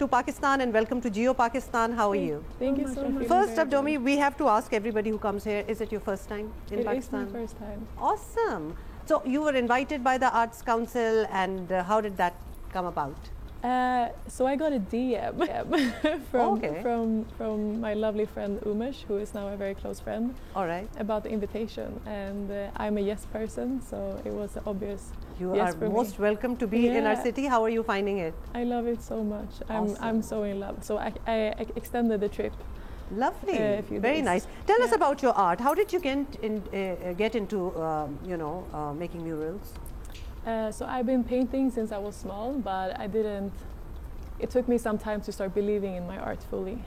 to Pakistan and welcome to Geo Pakistan. How are you? Thank you so much. First up, Domi, we have to ask everybody who comes here, is it your first time in Pakistan? It is my first time. Awesome. So you were invited by the Arts Council and how did that come about? So I got a DM from my lovely friend Umesh, who is now a very close friend. All right. About the invitation, and I'm a yes person, so it was obvious. You yes are most welcome to be in our city. How are you finding it? I love it so much. Awesome. I'm so in love. So I extended the trip. Lovely. Very nice. Tell us about your art. How did you get into making murals? So I've been painting since I was small, but I didn't. It took me some time to start believing in my art fully.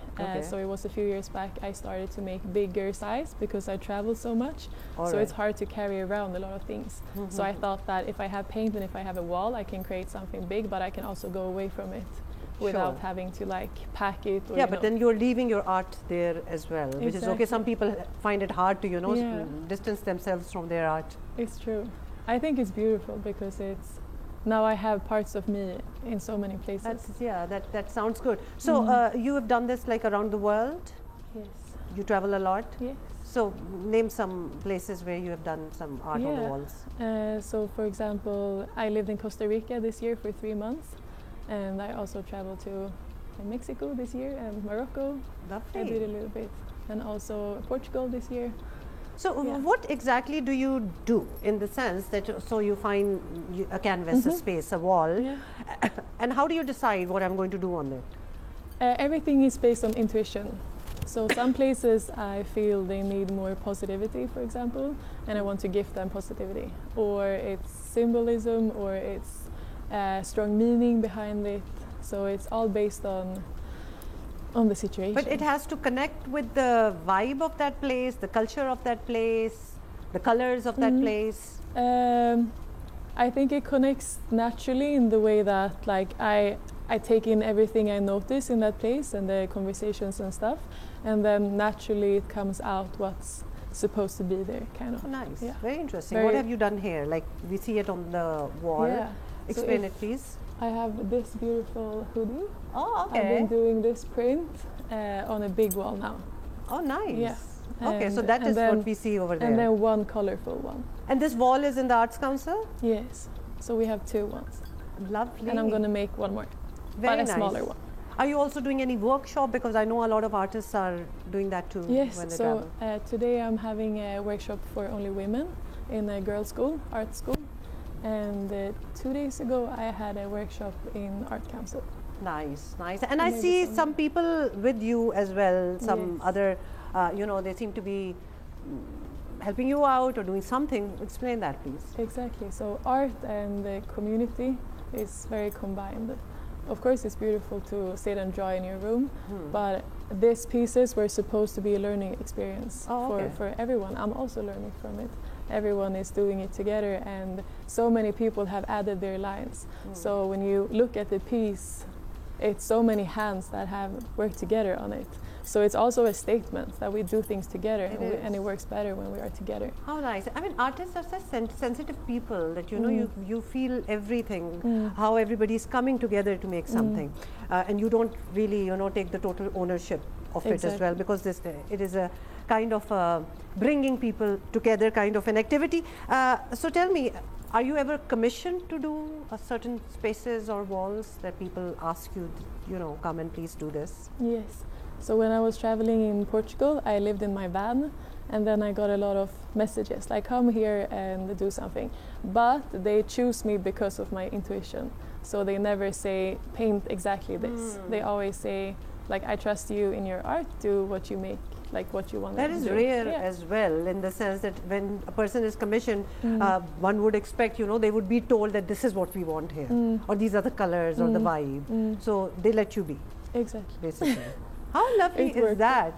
So it was a few years back I started to make bigger size because I travel so much. So it's hard to carry around a lot of things. So I thought that if I have paint and if I have a wall, I can create something big, but I can also go away from it without having to like pack it. Or, but then you're leaving your art there as well, which is okay. Some people find it hard to, distance themselves from their art. It's true. I think it's beautiful because it's now I have parts of me in so many places. That sounds good. So you have done this like around the world? Yes. You travel a lot? Yes. So name some places where you have done some art on the walls. So for example, I lived in Costa Rica this year for 3 months, and I also traveled to Mexico this year and Morocco. Lovely. I did a little bit, and also Portugal this year. So what exactly do you do in the sense that you find a canvas, a space, a wall, and how do you decide what I'm going to do on it? Everything is based on intuition. So some places I feel they need more positivity, for example, and I want to give them positivity, or it's symbolism, or it's strong meaning behind it. So it's all based on the situation. But it has to connect with the vibe of that place, the culture of that place, the colors of that place. I think it connects naturally in the way that like I take in everything I notice in that place and the conversations and stuff, and then naturally it comes out what's supposed to be there, kind of. Nice. Yeah. Very interesting. What have you done here? Like we see it on the wall. Yeah. Explain it, please. I have this beautiful hoodie. Oh, okay. I've been doing this print on a big wall now. Oh, nice. Yeah. Okay, so that is what we see over there. And then one colorful one. And this wall is in the Arts Council? Yes. So we have 2 ones. Lovely. And I'm going to make one more. Very but nice. A smaller one. Are you also doing any workshop? Because I know a lot of artists are doing that too. Yes, when they so today I'm having a workshop for only women in a girls' school, art school. And 2 days ago I had a workshop in Art Council. Nice, nice. And I see some people with you as well, some other, they seem to be helping you out or doing something. Explain that, please. Exactly. So art and the community is very combined. Of course, it's beautiful to sit and draw in your room, but these pieces were supposed to be a learning experience for everyone. I'm also learning from it. Everyone is doing it together, and so many people have added their lines. So when you look at the piece, it's so many hands that have worked together on it. So it's also a statement that we do things together, and it works better when we are together. How nice. I mean, artists are such sensitive people that, you feel everything, how everybody is coming together to make something. And you don't really, take the total ownership of it as well, because it is a kind of bringing people together kind of an activity. So tell me, are you ever commissioned to do certain spaces or walls that people ask you, come and please do this? Yes. So when I was traveling in Portugal, I lived in my van, and then I got a lot of messages like, come here and do something. But they choose me because of my intuition. So they never say, paint exactly this. They always say, like, I trust you in your art, do what you make, like what you want to do. That is rare as well, in the sense that when a person is commissioned, one would expect, they would be told that this is what we want here, or these are the colors or the vibe. So they let you be. Exactly. Basically. How lovely is that?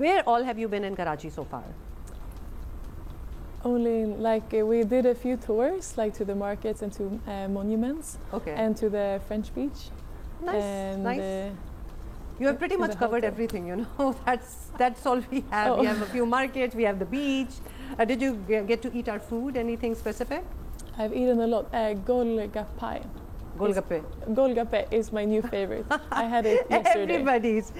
Where all have you been in Karachi so far? Only like we did a few tours, like to the markets and to monuments, and to the French beach. Nice, and, nice. You have pretty much covered everything, you know. That's all we have. We have a few markets, we have the beach. Did you get to eat our food? Anything specific? I've eaten a lot. Golgappai. Golgappe. Golgappe is my new favorite. I had it yesterday. Everybody's.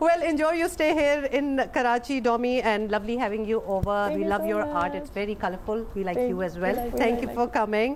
Well, enjoy your stay here in Karachi, Domi, and lovely having you over. We love your art. It's very colorful. We like you as well. Thank you for coming.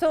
so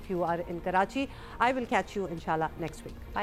if you are in Karachi. I will catch you inshallah next week. Bye.